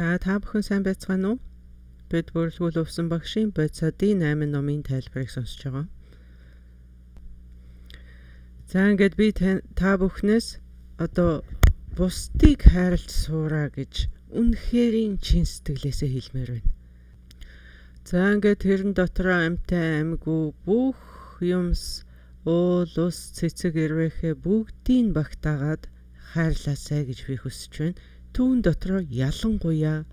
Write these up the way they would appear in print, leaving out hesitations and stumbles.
За та бүхэн сайн байцгаана уу? Бид бүрэлдэхүүн өвсөн багшийн бодисодын 8 номын тайлбарыг сонсож байгаа. За ингээд би та бүхнээс одоо бусдыг хайрлаж суураа гэж үнэхэрийн чин сэтгэлээсээ хэлмээр байна. За ингээд тэрэн дотроо амьтай амьгүй бүх юмс уул ус цэцэг ирвэхэ бүгдийг багтаагаад хайрлаасай гэж би хүсэж байна. Түүн дотроо ялангуяа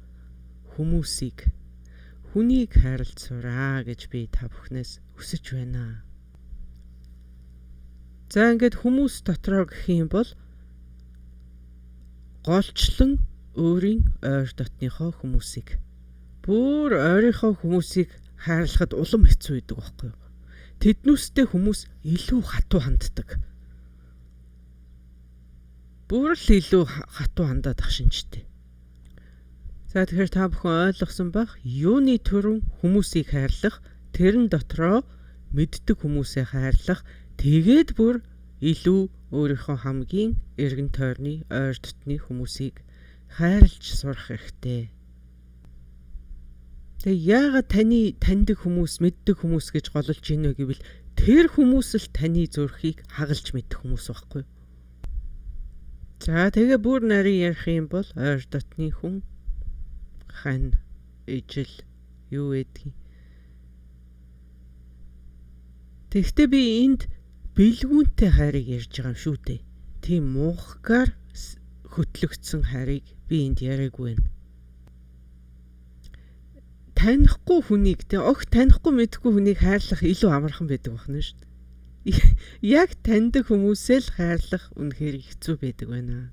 хүнийг хайрлаж сураа гэж би та бүхнээс хүсэж байна. За ингээд хүмүүс дотроо гэх юм бол голчлон өөрийн ойр дотныхоо хүмүүсийг бүр ойрынхоо хүмүүсийг хайрлахад улам хэцүү байдаг байхгүй юу? Тэднүүстэй хүмүүс илүү хатуу ханддаг. Бүр л илүү хатуу хандаад ах шинжтэй. За тэгэхээр та бүхэн ойлгосон бах юуны төрөн хүмүүсийг хайрлах, тэрэн дотроо мэддэг хүмүүсээ хайрлах, тэгээд бүр илүү өөрийнхөө хамгийн эргэн тойрны ойр дотны хүмүүсийг хайрлаж сурах хэрэгтэй. Тэгээ яагаад таны таньдаг хүмүүс, мэддэг хүмүүс гэж голж ийнэ гэвэл тэр хүмүүс л таны зүрхийг хагалж мэддэг хүмүүс байхгүй юу? За тэгээ бүр нарийн ярих юм бол ойр дотны хүн хань ижил юу гэдгийг. Тэгвэл би энд бэлгүүнтэй хайрыг ярьж байгаа юм шүү дээ. Тийм муухгаар хөтлөгдсөн хайрыг би энд яриаггүй байна. Танихгүй хүнийг огт танихгүй мэдхгүй хүнийг хайрлах илүү амархан байдаг байна шүү дээ. Яг таньдаг хүмүүсээ л хайрлах үнэхээр хэцүү байдаг байна.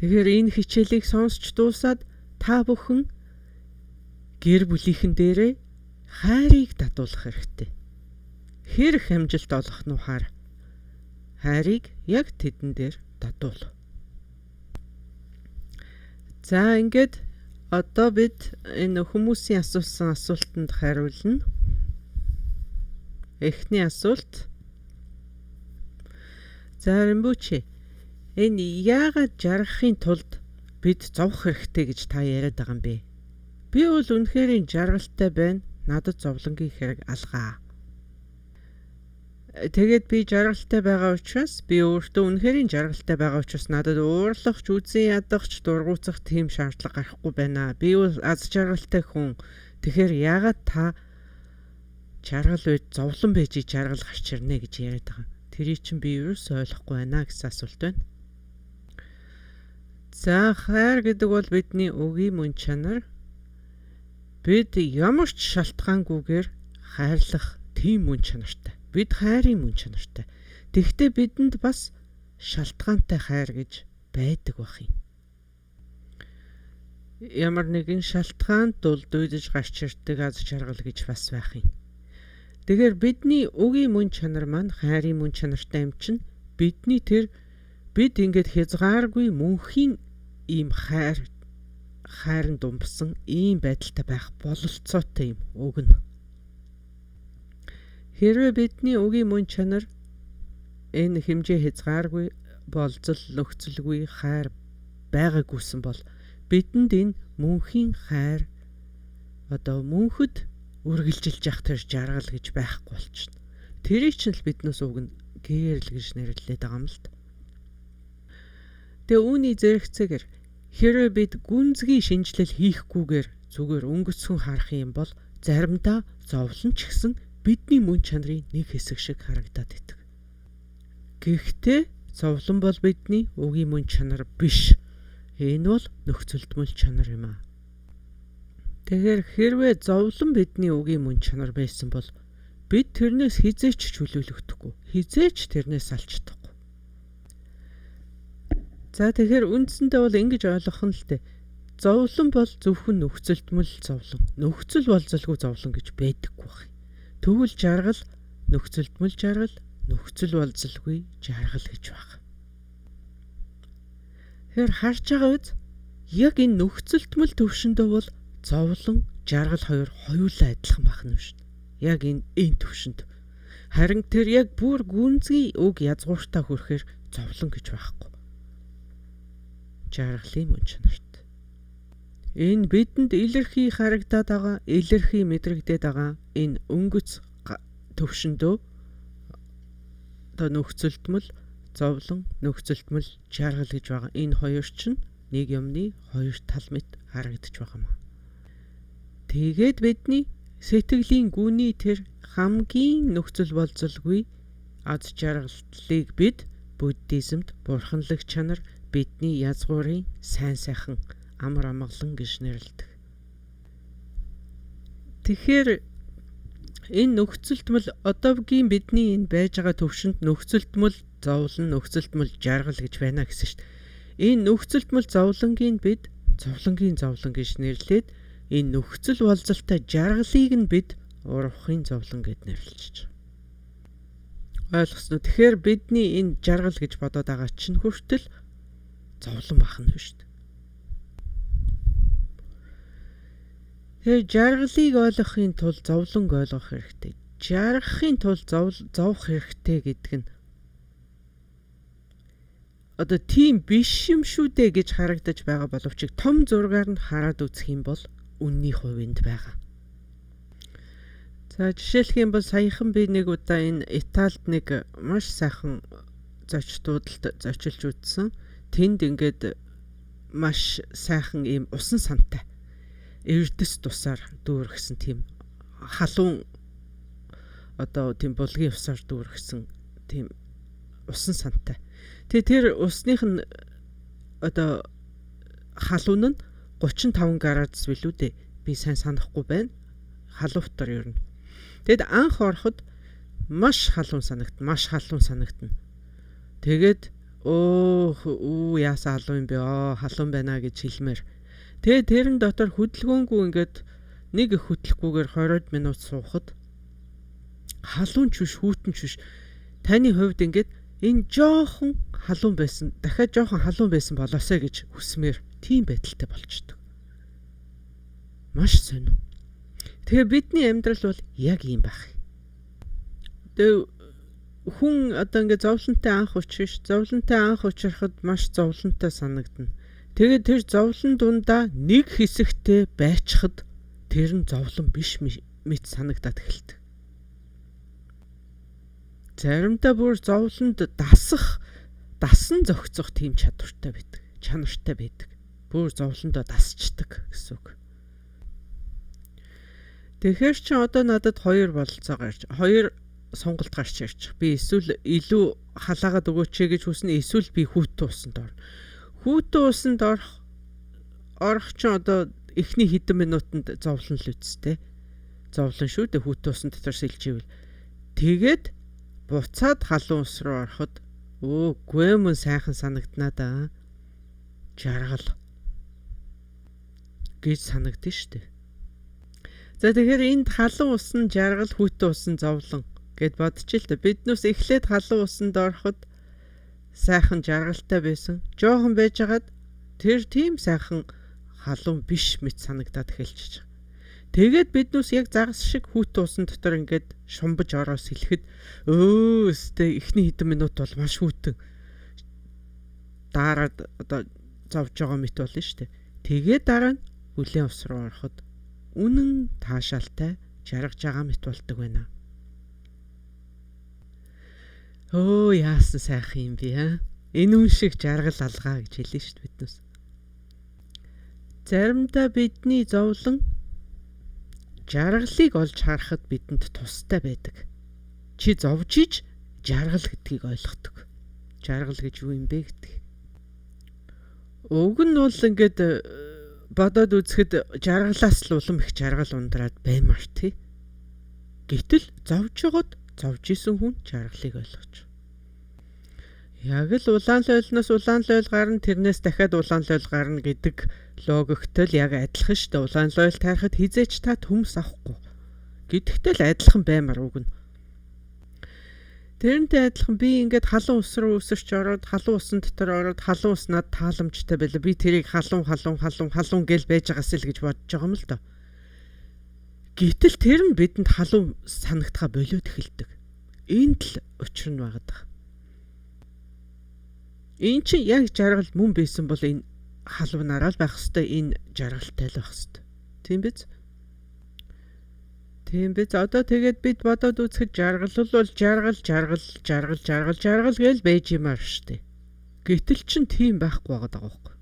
Тэгэхээр энэ хичээлийг сонсч дуусаад та бүхэн гэр бүлийнхэн дээрээ хайрыг дадуулах хэрэгтэй. Хэрэг амжилт олох нь ухаар хайрыг яг тэдэн дээр дадуул. За ингээд одоо бид энэ хүмүүсийн асуусан асуултанд хариулна. Эхний асуулт. За Римбучи, энэ яагаад жаргахын тулд бид зовх хэрэгтэй гэж та яриад байгаа юм бэ? Би бол үнэхээр жаргалтай байна. Надад зовлонгийн хэрэг алгаа. Тэгээд би жаргалтай байгаа учраас би өөртөө үнэхээр жаргалтай байгаа учраас надад уурлахч, үзэн ядахч, дургуутсах тийм шаардлага гарахгүй байна. Би бол аз жаргалтай хүн. Тэгэхээр яагаад та жаргал үед зовлон байж жаргал гарч ирнэ гэж яриад байгаа. Тэрийг чинь би юус ойлгохгүй байна гэсэн асуулт байна. За хайр гэдэг бол бидний өгийн мөн чанар. Бид ямар ч шалтгаангүйгээр хайрлах тийм мөн чанартай. Бид хайрын мөн чанартай. Тэгэхдээ бидэнд бас шалтгаантай хайр гэж байдаг бах юм. Ямар нэгэн шалтгаанд дулдуйдж гарч ирдэг аз жаргал гэж бас байх юм. Тэгэхээр бидний өгийн мөн чанар маань хайрын мөн чанартай юм чинь бид ингээд хязгааргүй мөнхийн ийм хайрын думбсан ийм байдалтай байх бололцоотой юм үг нь. Хэрвээ бидний өгийн мөн чанар энэ хэмжээ хязгааргүй болзол нөхцөлгүй хайр байгаагүйсэн бол бидэнд энэ мөнхийн хайр одоо мөнхөд үргэлжилж явах тэр жаргал гэж байхгүй болчихно. Тэрийг ч л биднээс уг нь гээрл гэж нэрлэдэг байгаа юм л та. Тэгээ үүний зэрэгцээгээр хэрвээ бид гүнзгий шинжилэл хийхгүйгээр зүгээр өнгөцхөн харах юм бол заримдаа зовлон ч гэсэн бидний мөн чанарын нэг хэсэг шиг харагдаад идэг. Гэхдээ зовлон бол бидний өгийн мөн чанар биш. Энэ бол нөхцөлдмөл чанар юм аа. Тэгэхээр хэрвээ зовлон бидний өгийн мөн чанар байсан бол бид тэрнээс хизээч чөлөөлөгдөхгүй, хизээч тэрнээс алж чадахгүй. За тэгэхээр үндсэндээ бол ингэж ойлгох нь л дээ. Зовлон бол зөвхөн нөхцөлдмөл зовлон. Нөхцөл болзолгүй зовлон гэж байдаггүй байх. Тэгвэл жаргал нөхцөлдмөл жаргал, нөхцөл болзолгүй жаргал гэж байна. Тэгэхээр харж байгаа үз яг энэ нөхцөлдмөл төвшөндөө бол зовлон, жаргал хоёулаа адилхан байх нь шүү дээ. Яг энэ төвшөнд. Харин тэр яг бүр гүнзгий үг язгууртаа хүрэхээр зовлон гэж байхгүй. Жаргалын мөн чанарт. Энэ бидэнд илэрхий харагдаад байгаа, илэрхий мэдрэгдээд байгаа энэ өнгөц төвшөндөө одоо нөхцөлтмөл, зовлон, нөхцөлтмөл, жаргал гэж байгаа. Энэ хоёр чинь нэг юмны хоёр тал мэт харагдаж байгаа юм. Тэгээд бидний сэтгэлийн гүний тэр хамгийн нөхцөл болзолгүй аз жаргалыг бид буддизмд бурханлаг чанар, бидний язгуурын сайн сайхан амар амгалан гэж нэрлэдэг. Тэгэхээр энэ нөхцөлтмөл одоогийн бидний энэ байж байгаа төвшөнд нөхцөлтмөл, зовлон, нөхцөлтмөл, жаргал гэж байна гэсэн шүү дээ. Энэ нөхцөлтмөл зовлонгийн бид зовлонгийн зовлон гэж нэрлээд энэ нөхцөл болзолтой жаргалыг нь бид урвахын зовлон гэд нэрлэж байгаа. Ойлгосноо? Тэгэхээр бидний энэ жаргал гэж бодоод байгаа чинь хүртэл зовлон бахна шүү дээ. Тэгэхээр жаргалыг ойлгохын тулд зовлонг ойлгох хэрэгтэй. Жаргахын тулд зовх хэрэгтэй гэдэг нь одоо тийм биш юм шүү дээ гэж харагдаж байгаа боловч том зургаар нь хараад үзэх юм бол үнний хувинд байгаа. За жишээлх юм бол саяхан би нэг удаа энэ Италид нэг маш сайхан зочдуудад зочилж үзсэн. Тэнд ингээд маш сайхан ийм усан сантай эрдэс тусаар дүүргэсэн тийм халуун одоо тийм булгийн усаар дүүргэсэн тийм усан сантай. Тэгээ тэр усных нь одоо халуун нь 35 градус билүү дээ. Би сайн санахгүй байна. Халуутар ер нь. Тэгэд анх ороход маш халуун санагдана. Тэгээд яасан халуун юм бэ? Халуун байна гэж хэлмээр. Тэгээд тэрэн дотор хөдөлгөөнгүй ингээд нэг их хөдлөхгүйгээр 20 минут суухад халуун чүш, хүүтэн чүш. Таны хувьд ингээд энэ жоохон халуун байсан, дахиад жоохон халуун байсан болоосэй гэж хүсмээр тийм байдалтай болчдөг. Маш сонир. Тэгээ бидний амьдрал бол яг ийм байх. Тэгээ хүн одоо ингээд зовлонтой анх учрахад маш зовлонтой санагдана. Тэгээд тэр зовлон дундаа нэг хэсэгтээ байчхад тэр нь зовлон биш мэт санагдаад эхэлдэг. Заримдаа бүр зовлонд дасан зохицох тийм чанартай байдаг. Бүр зовлондоо дасчдаг гэсэн үг. Тэгэхээр чи одоо надад хоёр сонголт гарч ирж. Би эсвэл илүү халаагаад өгөөч гэж хүснэ, эсвэл би хүүтэн усанд орно. Хүүтэн усанд орох чи одоо эхний хэдэн минутанд зовлон л үсттэй. Зовлон шүү дээ хүүтэн усан дотор сэлживэл. Тэгээд буцаад халуун ус руу ороход гүмэн сайхан санагдана да. Жаргал гэж санагдсан шүү дээ. За тэгэхээр энд халуун усан жаргал, хүүтэн усан зовлон гэд бодчих л да. Биднээс эхлээд халуун усанд ороход сайхан жаргалтай байсан. Жохон байжгаад тэр тийм сайхан халуун биш мэт санагдаад эхэлчихэж байгаа. Тэгээд биднээс яг загас шиг хүүтэн усан дотор ингээд шумбаж ороос хэлэхэд өстэй эхний хэдэн минут бол маш хүүтэн дараад одоо зовж байгаа мэт болно шүү дээ. Тэгээд дараа нь бүлээн ус руу ороход үнэн таашаалтай жаргаж байгаа мэт болдог байна. Яасан сайхан юм бэ? Энэ үн шиг жаргал алгаа гэж хэлсэн шүү дээ биднээс. Заримдаа бидний зовлон жаргалыг олж харахад бидэнд тустай байдаг. Чи зовж иж жаргал гэдгийг ойлгодог. Жаргал гэж юу юм бэ гэдэг. Уг нь бол ингээд бодоод үзэхэд жаргалаас л улам их жаргал ундраад баймар тий. Гэтэл зовж исэн хүн жаргалыг ойлгож. Яг л улаан лойлноос улаан лойл гарна, тэрнээс дахиад улаан лойл гарна гэдэг логиктой л яг адилхан шүү дээ. Улаан лойл таарахад хизээч та төмс авахгүй. Гэдэгтэй л адилхан баймар үг нь. Тэрнтэй адилхан би ингээд халуун ус руу өсөрч ороод халуун усан дотор ороод халуун ус над тааламжтай байлаа. Би тэрийг халуун гэл байж байгаас л гэж бодож байгаа юм л да. Гэтэл тэр нь бидэнд халуун санагдхаа болоод эхэлдэг. Энд л учир нь байгаа. Энэ чинь яг жаргал мөн байсан бол энэ халуунаараа л байх хэвээр энэ жаргалтай л байх хэвээр. Тийм биз? Тийм биз. Одоо тэгээд бид бодоод үзэхэд жаргал бол жаргал гээл байж юмар штэ. Гэтэл чин тийм байхгүй байгаа байхгүй.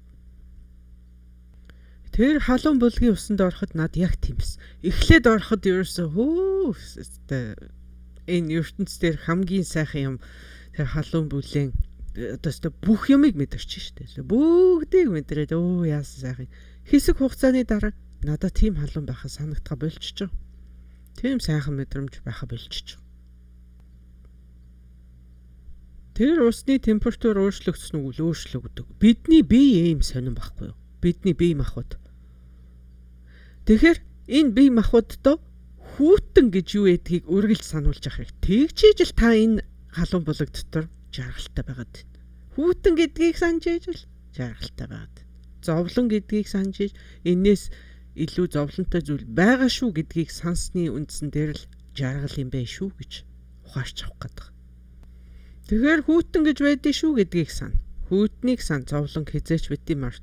Тэр халуун булгийн усанд ороход над яг тиймс. Эхлээд ороход ерөөсөө энэ ертөнц дээр хамгийн сайхан юм тэр халуун бүлийн одоо бүх юмыг мэдэрч штэ. Бүгдийг мэдрээд яасан сайхан. Хэсэг хугацааны дараа надад тийм халуун байхаа санагдгаа болчихж байгаа. Тийм сайхан мэдрэмж байхаа болчихж байгаа. Тэр усны температур өөрчлөгдсөн үг л өөрчлөгдөв. Бидний бие ийм сонирн байхгүй юу? Бидний бие махбод. Тэгэхээр энэ бие махбоддоо хүүтэн гэж юу гэдгийг үргэлж сануулж авах хэрэгтэй. Тэгжиж л та энэ халуун булаг дотор жаргалтай байгаад байна. Хүүтэн гэдгийг санаж ээж л жаргалтай байгаад байна. Зовлон гэдгийг санаж ээж энээс илүү зовлонтой зүйл байгаа шүү гэдгийг сансны үндсэн дээр л жаргал юм байна шүү гэж ухаарч авах гэдэг. Тэгэхээр хүүтэн гэж байдгийг шүү гэдгийг сан. Хүүтнийг сан зовлон хизээч бити март.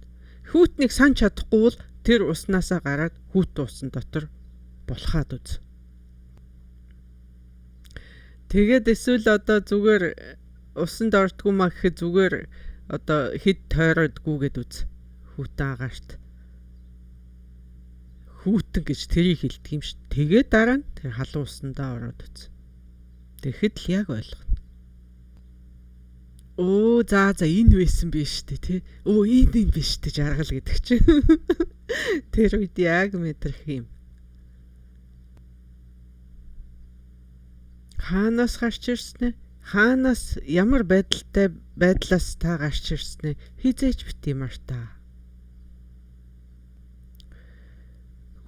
Хүүтнийг сан чадахгүй бол тэр уснаасаа гараад хүүт усан дотор булхаад үз. Тэгээд эсвэл одоо зүгээр усанд ортгүй маа гэхэд зүгээр одоо хэд тойродгүйгээд үз. Хүүтэн агаарт. Хүүтэн гэж тэрийг хэлдэг юм шүү. Тэгээд дараа нь тэр халуун усандаа ороод үз. Тэгэхэд л яг ойлгоно. За энэ байсан биш үү те. Энэ биш үү жаргал гэдэг чинь. Тэр үед яг мэдрэх юм. Хаанаас гарч ирсэн ээ? Хаанаас ямар байдлаас та гарч ирсэн ээ? Хизээч бит юмар та.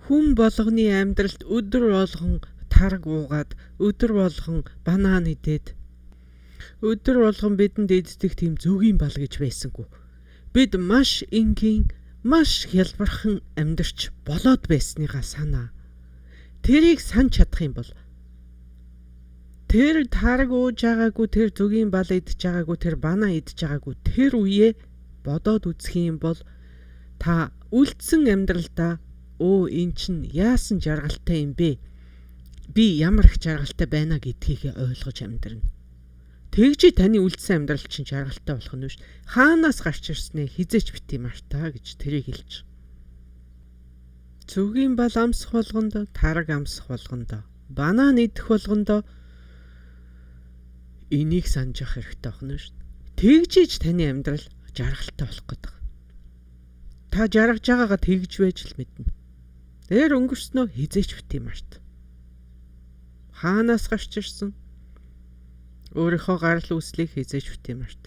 Хүн болгоны амьдралд өдөр болгон тарг уугаад, өдөр болгон банан идээд, өдөр болгон бидэнд иддэг тийм зөвгийн бал гэж байсангүй. Бид маш энгийн, маш хялбархан амьдарч болоод байсныгаа санаа. Тэрийг санаж чадах юм бол тэр тарг ууж байгаагүй, тэр зөвгийн бал идж байгаагүй, тэр банан идж байгаагүй тэр үеэ бодоод үзэх юм бол та үлдсэн амьдралдаа энэ чинь яасан жаргалтай юм бэ? Би ямар их жаргалтай байна гэдгийг ойлгож амьдрна. Тэгжи таны үлдсэн амьдрал чинь жаргалтай болох нь шүү. Хаанаас гарч ирснээ хизээч бити мартаа гэж тэрийг хэлж. Зөвгийн бал амсах болгондоо, тараг амсах болгондоо, банан идэх болгондоо энийг санаж явах хэрэгтэй байна шүү. Тэгжиж таны амьдрал жаргалтай болох гэдэг. Та жаргаж байгаагаа тэгж байж л мэднэ. Тэр өнгөрснөө хизээч бити март. Хаанаас гарч ирсэн? Өөрийнхөө гарал үүслийг хизээч бити март.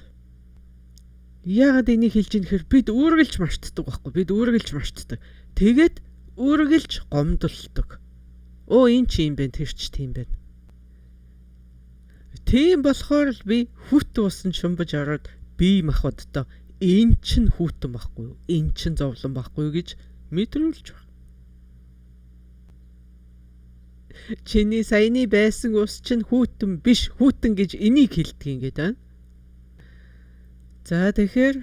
Яагаад энийг хэлж ийнэхээр бид үргэлж мартдаг байхгүй. Бид үргэлж мартдаг. Тэгээд үргэлж гомдолдог. Энэ чи юм бэ? Тэр ч тийм байна. Тийм болохоор л би хүүтэн усан шумбаж ороод бие махбоддоо энэ чин хүүтэн байхгүй юу? Энэ чин зовлон байхгүй юу гэж мэдрүүлж байна. Чиний саяны байсан ус чинь хүүтэн биш, хүүтэн гэж энийг хэлдэг ингээд аа. За тэгэхээр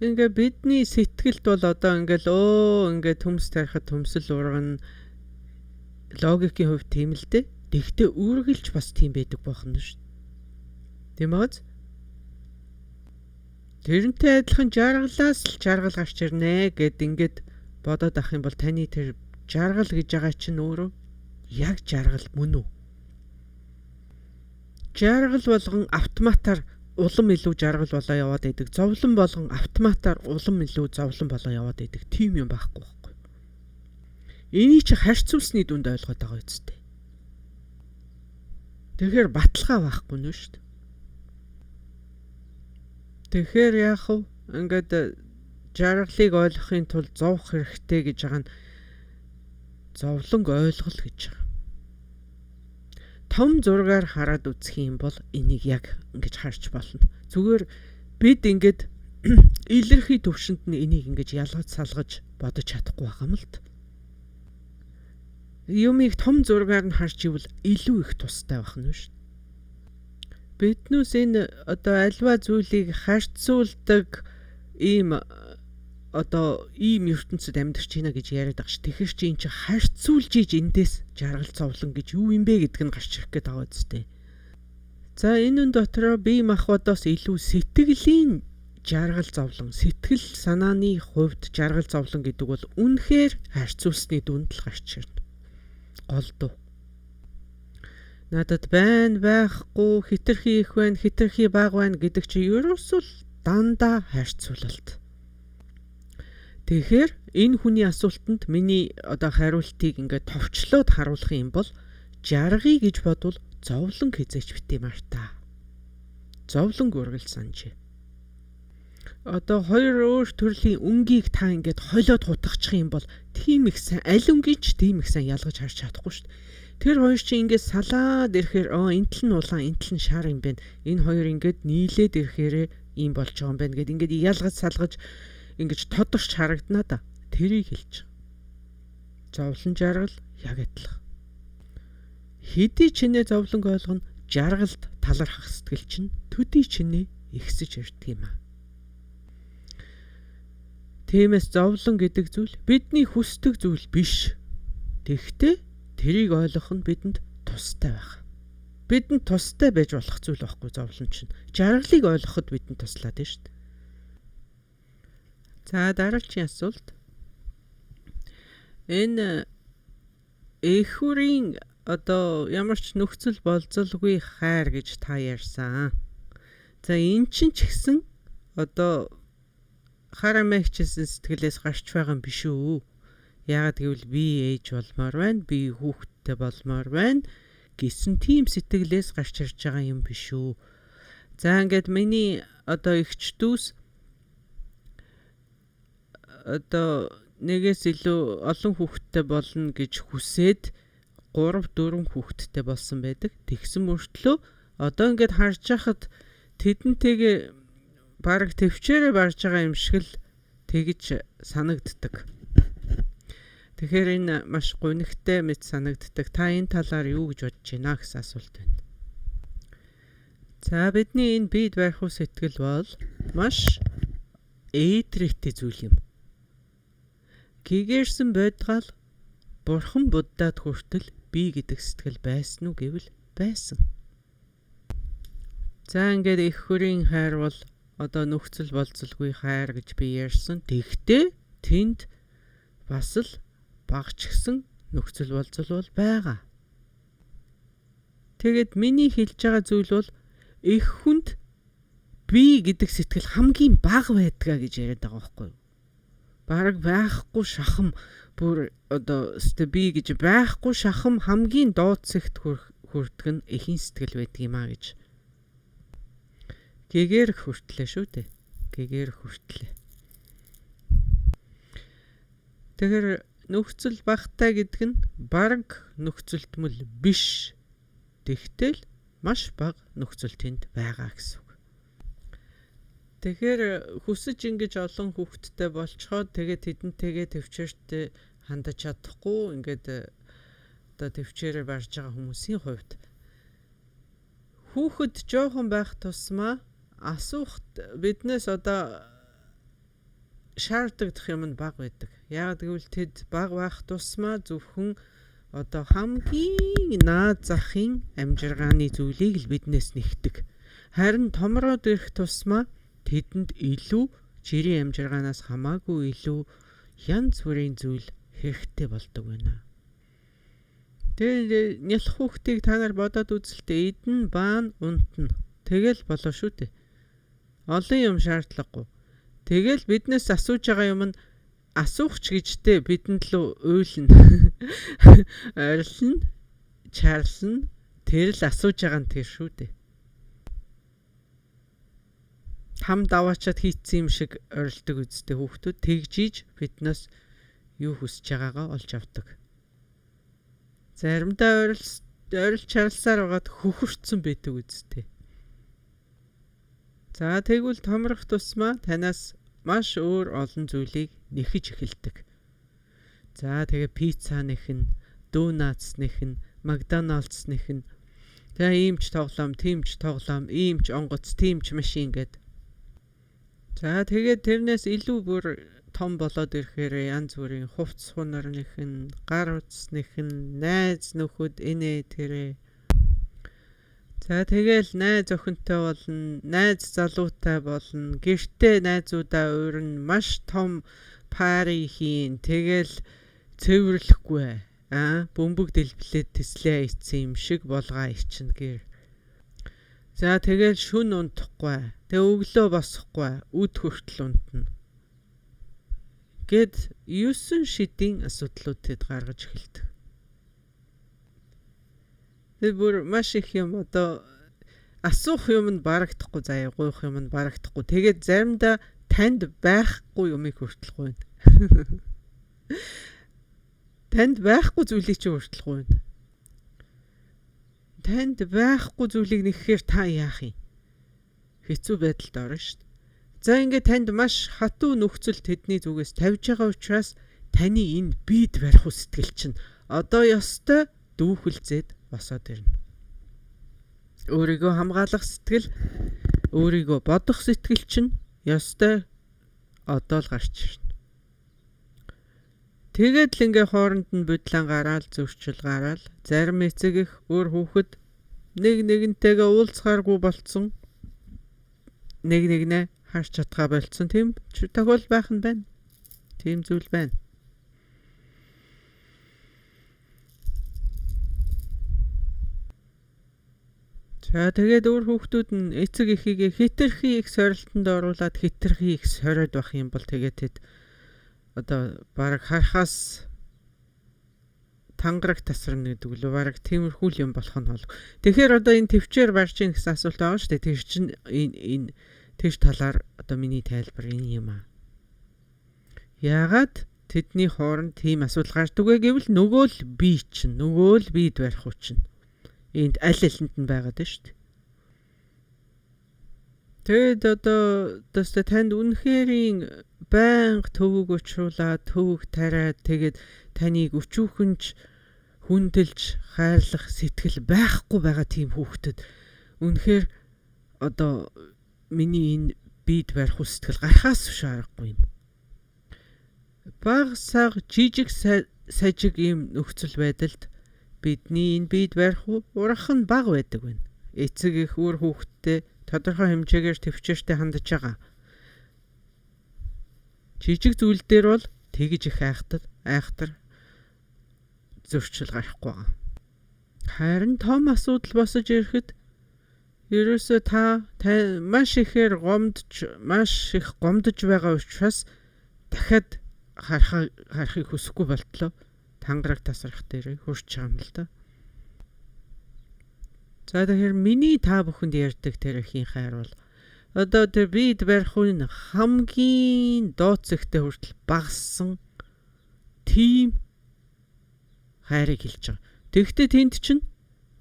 ингээ бидний сэтгэлд бол одоо ингээд төмс тарихад төмсөл ургана. Логикийн хувьд тийм л дээ. Тэгтээ үргэлж бас тийм байдаг болно шүү. Тийм үү? Тэрнтэй адилхан жаргалаас л жаргал гарч ирнэ гэд ингээд бодоод ах юм бол таны тэр жаргал гэж байгаа чинь өөрөө яг жаргал мөн үү? Жаргал болгон автоматар улам илүү жаргал болоо яваад идэг. Зовлон болгон автоматар улам илүү зовлон болоо яваад идэг. Тийм юм байхгүй байхгүй. Энийг чи харьц үлсний дүнд ойлгоод байгаа үстэй. Тэгэхээр баталгаа байхгүй нэ шүү дээ. Тэгэхээр яах вэ? Ингээд жаргалыг ойлгохын тулд зовх хэрэгтэй гэж байгаа нь зовлонг ойлгол гэж байгаа. Том зургаар хараад үзэх юм бол энийг яг ингэж харж болно. Зүгээр бид ингээд илэрхий төвшөнд нь энийг ингэж ялгаж салгаж бодож чадахгүй байгаа юм л т. Юмыг том зургаар нь харж ивэл илүү их тустай байх нь шүү. Биднээс энэ одоо альва зүйлийг харьцуулдаг ийм одоо ийм ертөнцид амьдарч байна гэж яриад байгаа ш. Тэгэхээр чи эн чи харьцуулж иж эндээс жаргал зовлон гэж юу юм бэ гэдг нь гарч ирэх гээд байгаа үстэй. За энэ дотроо бие махбодоос илүү сэтгэлийн жаргал зовлон, сэтгэл санааны хувьд жаргал зовлон гэдэг бол үнэхээр харьцуулсны дүнд л гарч ирнэ. Голдуу. Надад байхгүй, хитрхи их байна, хитрхи бага байна гэдэг чи ерөөсөө дандаа харьцуулалт. Тэгэхээр энэ хүний асуултанд миний одоо хариултыг ингээд товчлоод харуулах юм бол жаргая гэж бодвол зовлон хязээч битээ марта. Зовлон гүргэл санжээ. Одоо хоёр өөр төрлийн өнгийг та ингээд хойлоод хутгачих юм бол тийм их сайн аль өнгийг ч тийм их сайн ялгаж харж чадахгүй шүү дээ. Тэр хоёр чинь ингээд салаад ирэхээр энтэл нь улаан, энтэл нь шар юм байна. Энэ хоёр ингээд нийлээд ирэхээр ийм болж байгаа юм байна гэд ингээд ялгаж салгаж ингэж тодорч харагдана да. Тэрийг хэлж. Зовлон жаргал яг адилхан. Хэдий чинээ зовлонг ойлгоно, жаргалд талархах сэтгэл чинь төдий чинээ ихсэж ирдэг юм аа. Тиймээс зовлон гэдэг зүйл бидний хүсдэг зүйл биш. Тэгэхдээ тэрийг ойлгох нь бидэнд тустай байх. Бидэнд тустай байж болох зүйл байхгүй зовлон чинь. Жаргалыг ойлгоход бидэнд туслаад байна шүү дээ. За дараагийн асуулт. Энэ эхүрийн одоо ямар ч нөхцөл болзолгүй хайр гэж та ярьсан. За эн чинь ч гэсэн одоо харамэгчсэн сэтгэлээс гарч байгаа юм биш үү? Яагаад гэвэл би ээж болмоор байна, би хүүхэдтэй болмоор байна гэсэн тийм сэтгэлээс гарч ирж байгаа юм биш үү? За ингээд миний одоо эгч дүүс одоо нэгээс илүү олон хүүхэдтэй болно гэж хүсээд 3-4 хүүхэдтэй болсон байдаг. Тэгсэн мөртлөө одоо ингээд харж байхад тэдэнтэйгээ бараг төвчээрээ барж байгаа юм шиг л тэгж санагддаг. Тэгэхээр энэ маш гонигтай мэт санагддаг. Та энэ талаар юу гэж бодож байна гэсэн асуулт байна. За бидний энэ биед барих сэтгэл бол маш ээдрэгтэй зүйл юм. Гэгэрсэн байдгаал бурхан буддад хүртэл би гэдэг сэтгэл байсан уу гэвэл байсан. За ингээд их хүрийн хайр бол одоо нөхцөл болцолгүй хайр гэж би ярьсан. Тэгтээ тэнд бас л багчгсан нөхцөл болцол бол байгаа. Тэгэд миний хэлж байгаа зүйл бол их хүнд би гэдэг сэтгэл хамгийн бага байдгаа гэж яриад байгаа байхгүй юу? Бараг байхгүй шахам бүр одоо би гэж байхгүй шахам хамгийн доод зэгт хүрдэг нь эхийн сэтгэл байдаг юм а гэж. Гэгээр хүртлээ шүү дээ. Гэгээр хүртлээ. Тэгэхээр нөхцөл багтай гэдэг нь бараг нөхцөлтмөл биш. Тэгтэл маш бага нөхцөл тэнд байгаа гэсэн. Тэгэхээр хүсэж ингэж олон хүүхэдтэй болцоход тэгээд тэдэнтэйгээ төвчээртэй хандаж чадахгүй ингээд одоо төвчээрээр барж байгаа хүмүүсийн хувьд хүүхэд жоохон байх тусмаа асуухт биднээс одоо шаарддаг юм нь бага байдаг. Яагаад гэвэл тэд бага байх тусмаа зөвхөн одоо хамгийн наад захын амжиргааны зүйлийг л биднээс нэгдэг. Харин томроод ирэх тусмаа тэдэнд илүү жирийн амжиргаанаас хамаагүй илүү янз бүрийн зүйл хэрэгтэй болдог байна. Тэгээд нялх хүүхдийг та нар бодоод үзэлтэй эдэн баан унтна. Тэгэл болоо шүү дээ. Олон юм шаардлагагүй. Тэгэл биднээс асууж байгаа юм нь асуугч гэжтэй бидэнд л уйлна. Ойрлно, чарлна. Тэр л асууж байгаа нь тэр шүү дээ. Хам даваачаад хийцсэн юм шиг орилдог үсттэй хүүхдүүд тэгжиж биднээс юу хүсэж байгаагаа олж авдаг. Заримдаа ойролж чарлсаар байгаад хөхөрцөн байдаг үсттэй. За тэгвэл томрох тусмаа танаас маш өөр олон зүйлийг нэхэж эхэлдэг. За тэгээ пицца нэхэн, донатс нэхэн, Макдоналдс нэхэн. Тэгээ иймч тоглоом, тиймч тоглоом, иймч онгоц, тиймч машин гэд. За тэгээд тэрнээс илүү бүр том болоод ирэхээр янз бүрийн хувцс хунар нэхэн, гар утас нэхэн, найз нөхөд инээ тэрэ. За тэгэл найз охинтой болно, найз залуутай болно, гэртээ найзуудаа уурна, маш том пари хийн. Тэгэл цэвэрлэхгүй. Бөмбөг дэлбэлээд тэслээ ицсэн юм шиг болгоо ичнэ гэр. За тэгэл шүн унтахгүй. Тэг өглөө босохгүй. Үд хүртэл унтна. Гэд 9 шидийн асуудлууд тэд гаргаж эхэлдэг. Тэг бүр маш их юм одоо асуух юм нь барагдахгүй, заяа гуйх юм нь барагдахгүй. Тэгээд заримдаа танд байхгүй юмыг хүртэл гуйна. Танд байхгүй зүйлийг чи хүртэл гуйна. Танд байхгүй зүйлийг нэхэхээр та яах юм? Хэцүү байдалд орно шүү дээ. За ингээд танд маш хатуу нөхцөл тэдний зүгээс тавьж байгаа учраас таны энэ бид барих сэтгэл чинь одоо ёстой дүүхэлзээд босоод ирнэ. Өөрийгөө хамгаалах сэтгэл, өөрийгөө бодох сэтгэл чинь ёстой одоо л гарч ирнэ. Тэгээд л ингээ хооронд нь бодлон гараал, зөрчил гараал, зарим эцэг их өөр хүүхэд нэгнтэйгээ уулзахааргүй болцсон. Нэгнээ харж чадгаа болцсон. Тийм тохиол байх нь байна. Тийм зүйл байна. За тэгээд өөр хүүхдүүд нь эцэг эхийгээ хитрхи их сорилтонд оруулаад хитрхи их сориод байх юм бол тэгээд тэд одоо баг харахаас тангараг тасарна гэдэг үлээ баг тиймэрхүү юм болох нь бол. Тэгэхээр одоо энэ төвчээр барж ийн гэсэн асуулт байгаа шүү дээ. Тэр чинь энэ тэр талаар одоо миний тайлбар энэ юм аа. Яагаад тэдний хооронд тийм асуудал гардаг вэ гэвэл нөгөө л бие чинь, нөгөө л бид барих уу чинь. Энд аль алинд нь байгаад байна шүү дээ. Тэгэд одоо танд үнэхээр байнга төвөг учруулаад төвөг тариад тэгээд таныг өчүүхэнж хүндэлж хайрлах сэтгэл байхгүй байгаа тийм хүүхдэд үнэхээр одоо миний энэ бид барих сэтгэл гарахаас биш аргагүй юм. Баг саг жижиг сажиг ийм нөхцөл байдалд бидний энэ бид барих урах нь баг байдаг байна. Эцэг их өөр хүүхдтэй тодорхой хэмжээгээр төвчээртэй хандж байгаа. Жижиг зүйл дээр бол тэгж их айхтар зөрчил гарахгүй байгаа. Харин том асуудал босож ирэхэд ерөөсөө та маш их гомдож байгаа учраас дахиад харахыг хүсэхгүй болтлоо. Тангараг тасрах дээр хурж байгаа юм л да. За тэгэхээр миний та бүхэнд ярьдаг тэрхийн хайр бол одоо тэр бид барих үн хамгийн дооцогтой хүртэл багассан тийм хайрыг хэлж байгаа. Тэгэхдээ тэнд чинь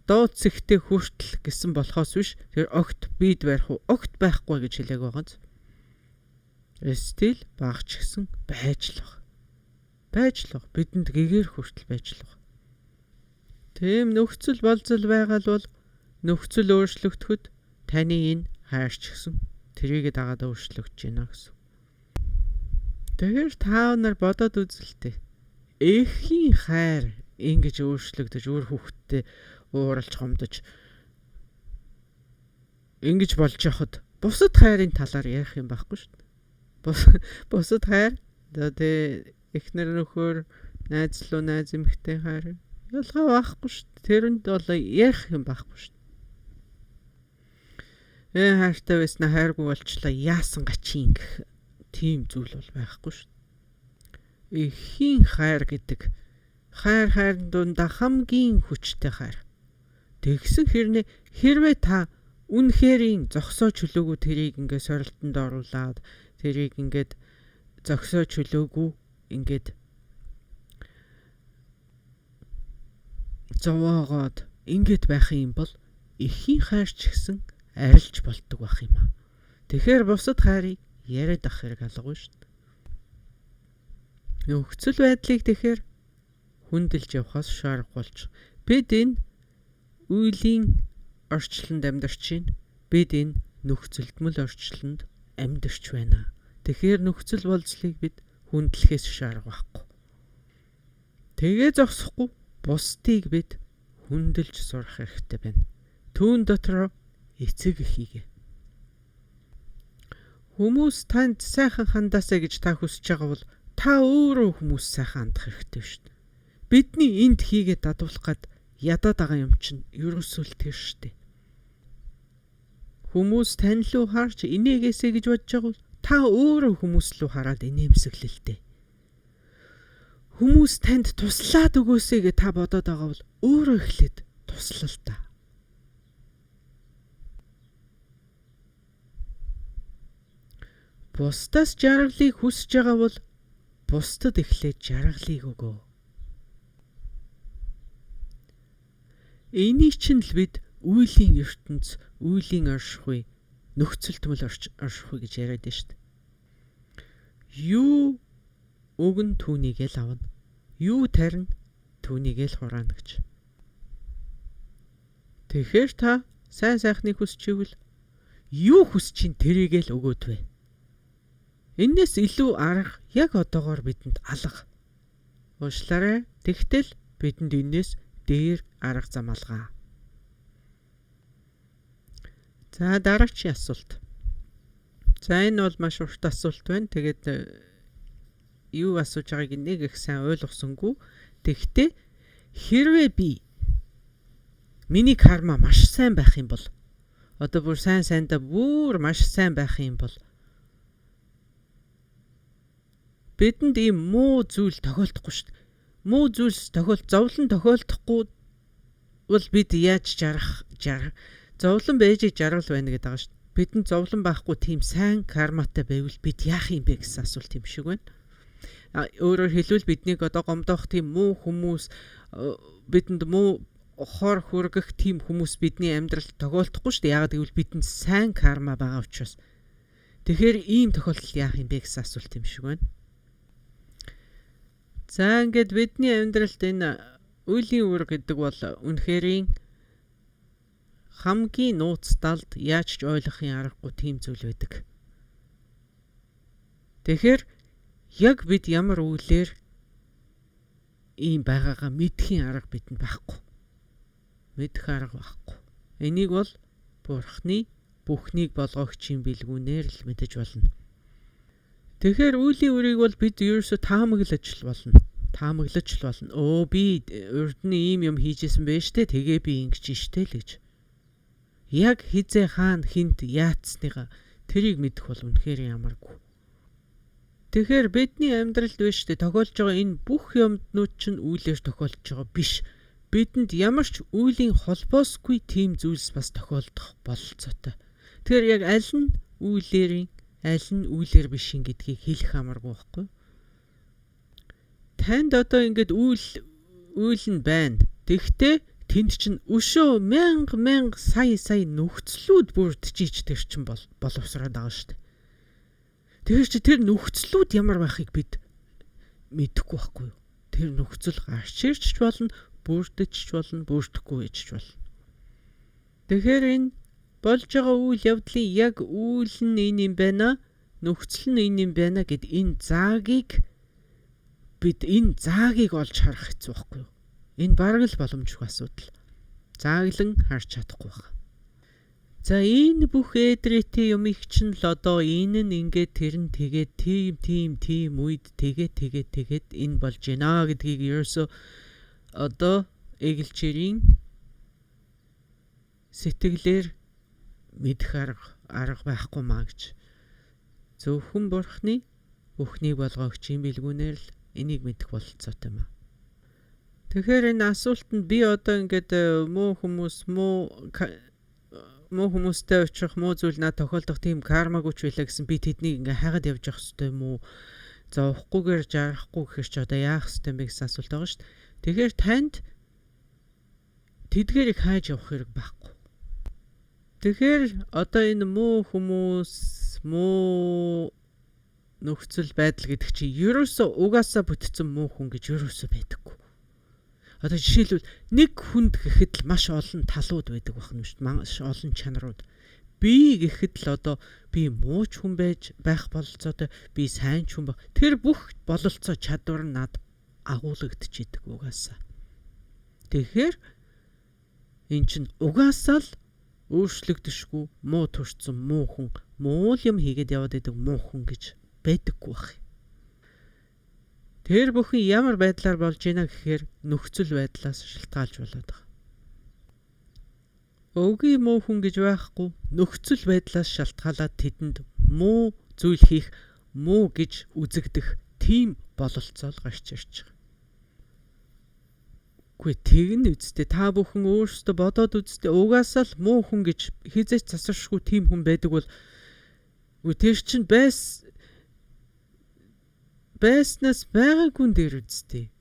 дооцогтой хүртэл гэсэн болохоос биш тэр огт бид барих огт байхгүй гэж хэлээг байгаа. Стил багч гисэн байж л баг. Бидэнд гэгээр хүртэл байж л баг. Тийм нөхцөл болзол байгаа бол нөхцөл өөрчлөгдөхөд таны энэ хайрч гисэн тэрийг дагаад өөрчлөгдөж байна гэсэн. Тэгэхээр та нар бодоод үзэлтэй. Эхийн хайр ингэж өөрчлөгдөж өөр хүүхдтэй ууралж гомдож ингэж болж яхад бусад хайрын талаар ярих юм байхгүй шүү дээ. Бусад хайр одоо эхнэр нөхөр найзлуу найз эмэгтэй хайр ялгаа байхгүй шүү дээ. Тэрэнд бол ярих юм байхгүй шүү дээ. Хайртай байснаа хайргүй болчлаа яасан гачин гэх тийм зүйл бол байхгүй шүү дээ. Эхийн хайр гэдэг хайрын дундаа хамгийн хүчтэй хайр. Тэгсэн хэрвээ та үнэхэрийн зогсоо чөлөөгүй тэрийг ингээд сорилтонд оруулаад тэрийг ингээд зогсоо чөлөөгүй ингээд зовоогоод ингээд байх юм бол эхийн хайр ч гэсэн арилж болдог байх юм аа. Тэгэхээр бусад хайрыг яриад ах хэрэг алгагүй шүү дээ. Нөхцөл байдлыг тэгэхээр хүндэлж явахаас шаарга болж бид энэ үеийн орчлонд амьдарч байна. Бид энэ нөхцөлдмөл орчлонд амьдарч байна. Тэгэхээр нөхцөл болцлыг бид хүндлэхээс биш арга байхгүй. Тэгээ зогсохгүй бусдыг бид хүндэлж сурах хэрэгтэй байна. Түүн дотор эцэг эхийгээ. Хүмүүс танд сайхан хандаасаа гэж та хүсэж байгаа бол та өөрөө хүмүүс сайхан хандах хэрэгтэй шүү дээ. Бидний энд хийгээд дадуулах гад ядаад байгаа юм чинь ерөөсөө л тэр шүү дээ. Хүмүүс тань руу харж инээгээсэ гэж бодож байгаа бол та өөрөө хүмүүс рүү хараад инээмсэглэлтэй. Хүмүүс танд туслаад өгөөсэй гэж та бодоод байгаа бол өөрөө эхлээд туслал та. Бусдаас жаргалыг хүсэж байгаа бол бусдад эхлээд жаргалыг өгөө. Энийг чинь л бид үеийн ертөнц, үеийн оршихуй, нөхцөл төмөл оршихуй гэж яриад байна шүү дээ. Юу өгн түүнийг л авна. Юу тарина түүнийг л хураана гэж. Тэгэхээр та сайн сайхныг хүсчихвэл юу хүсэж чинь тэрийг л өгөөд бай. Энээс илүү арга яг одоогоор бидэнд алга. Уушлаарай. Тэгтэл бидэнд энээс дээр арга зам алгаа. За дараагийн асуулт. За энэ бол маш урт асуулт байна. Тэгээд юу асууж байгааг нэг их сайн ойлгосонгүй. Тэгтээ хэрвээ би миний карма маш сайн байх юм бол одоо бүр сайндаа бүр маш сайн байх юм бол бидэнд ийм муу зүйл тохиолдохгүй шүү дээ. Муу зүйлс зовлон тохиолдохгүй бол бид яаж зовлон байж жаргал байна гэдэг байгаа шүү дээ. Бидэнд зовлон байхгүй тийм сайн карматай байвал бид яах юм бэ гэсэн асуулт юм шиг байна. Өөрөөр хэлбэл биднийг одоо гомдоох тийм муу хүмүүс бидэнд муу хор хүргэх тийм хүмүүс бидний амьдралд тохиолдохгүй шүү дээ. Яагаад гэвэл бидэнд сайн карма байгаа учраас. Тэгэхээр ийм тохиолдолд яах юм бэ гэсэн асуулт юм шиг байна. За ингээд бидний амьдралд энэ үеийн үр гэдэг бол үнэхэрийн хамгийн нууц талд яаж ч ойлгохын аргагүй тийм зүйл байдаг. Тэгэхээр яг бид ямар үйлээр ийм байгаагаа мэдхийн арга бидэнд байхгүй. Мэдэх арга байхгүй. Энийг бол Бурхны бүхнийг болгогчийн бэлгүүнээр л мэдэж болно. Тэгэхээр үеийн үрийг бол бид ерөөсө таамаглаж болно. Би урд нь ийм юм хийжсэн байж тээ тэгээ би ингэж штэ л гэж. Яг хизээ хаана хинт яатсныга тэрийг мэдэх бол үнэхээр ямаргүй. Тэгэхээр бидний амьдралд биш тээ тохиолж байгаа энэ бүх юмнууд чинь үйлээр тохиолж байгаа биш. Бидэнд ямар ч үеийн холбоосгүй тийм зүйлс бас тохиолдох бололцоотой. Тэгэхээр яг аль нь үйлээр биш гэдгийг хэлэх амаргүй байхгүй. Танд одоо ингээд үйл нь байна. Тэгтээ тэнд чинь өшөө мянга сая нөхцлүүд бүрдчихийч тэр чинь боловсроод байгаа шүү дээ. Тэгэхээр чи тэр нөхцлүүд ямар байхыг бид мэдэхгүй байхгүй юу? Тэр нөхцөл гарч ирч болно, бүрдэж болно, бүрдэхгүй байж болно. Тэгэхээр энэ болж байгаа үйл явдлын яг үйл нь энэ юм байна, нөхцөл нь энэ юм байна гэд энэ заагийг олж харах хэцүү байхгүй юу? Энэ бараг л боломжгүй асуудал. Зааглан харж чадахгүй байна. За энэ бүх эдрэтийн юмыг чинь л одоо энэ нь ингээд тэр нь тэгээд тийм үед тэгээд энэ болж байна гэдгийг ерөөсөө одоо эгэлчээрийн сэтгэлээр мэдэх арга байхгүй маа гэж. Зөвхөн Бурхны бүхнийг болгогчийн бэлгүүнээр л энийг мэдэх бололцоотой маа. Тэгэхээр энэ асуултанд би одоо ингээд муу хүмүүстэй очих муу зүйл надад тохиолдох тийм кармаг үуч байлаа гэсэн би тэднийг ингээ хайгаад явж явах хэрэгтэй юм уу? Зовхгүйгээр жарахгүй гэхэр ч одоо яах хэрэгтэй юм бэ гэсэн асуулт байгаа шүү дээ. Тэгэхээр танд тэдгээрийг хайж явах хэрэг байхгүй. Тэгэхээр одоо энэ муу хүмүүс, муу нөхцөл байдал гэдэг чинь ерөөсөө угаасаа бүтцэн муу хүн гэж ерөөсөө байдаггүй. Одоо жишээлбэл нэг хүнд гэхэд л маш олон талууд байдаг байна шүү дээ. Маш олон чанарууд. би гэхэд л одоо би мууч хүн байх бололцоотой, би сайн ч хүн байх. Тэр бүх бололцоо чадвар над агуулгагдчихэдэг угаасаа. Тэгэхээр эн чинь угаасаа л өөрчлөгдөшгүй муу туршсан муу хүн, муу юм хийгээд яваад идэг муу хүн гэж байдаггүй байх. Тэр бүхэн ямар байдлаар болж ийна гэхээр нөхцөл байдлаас шалтгаалж болоод байгаа. Өгийн муу хүн гэж байхгүй, нөхцөл байдлаас шалтгаалаад тэдэнд муу зүйл хийх, муу гэж үзэгдэх тийм бололцоо гарч ирж байгаа. Гэхдээ тэгнэ үсттэй та бүхэн өөрсдөө бодоод үсттэй угаасаа л муу хүн гэж хизээч засваршгүй тийм хүн байдаг бол тэр чинь байснаас байгаагүй дээр үсттэй.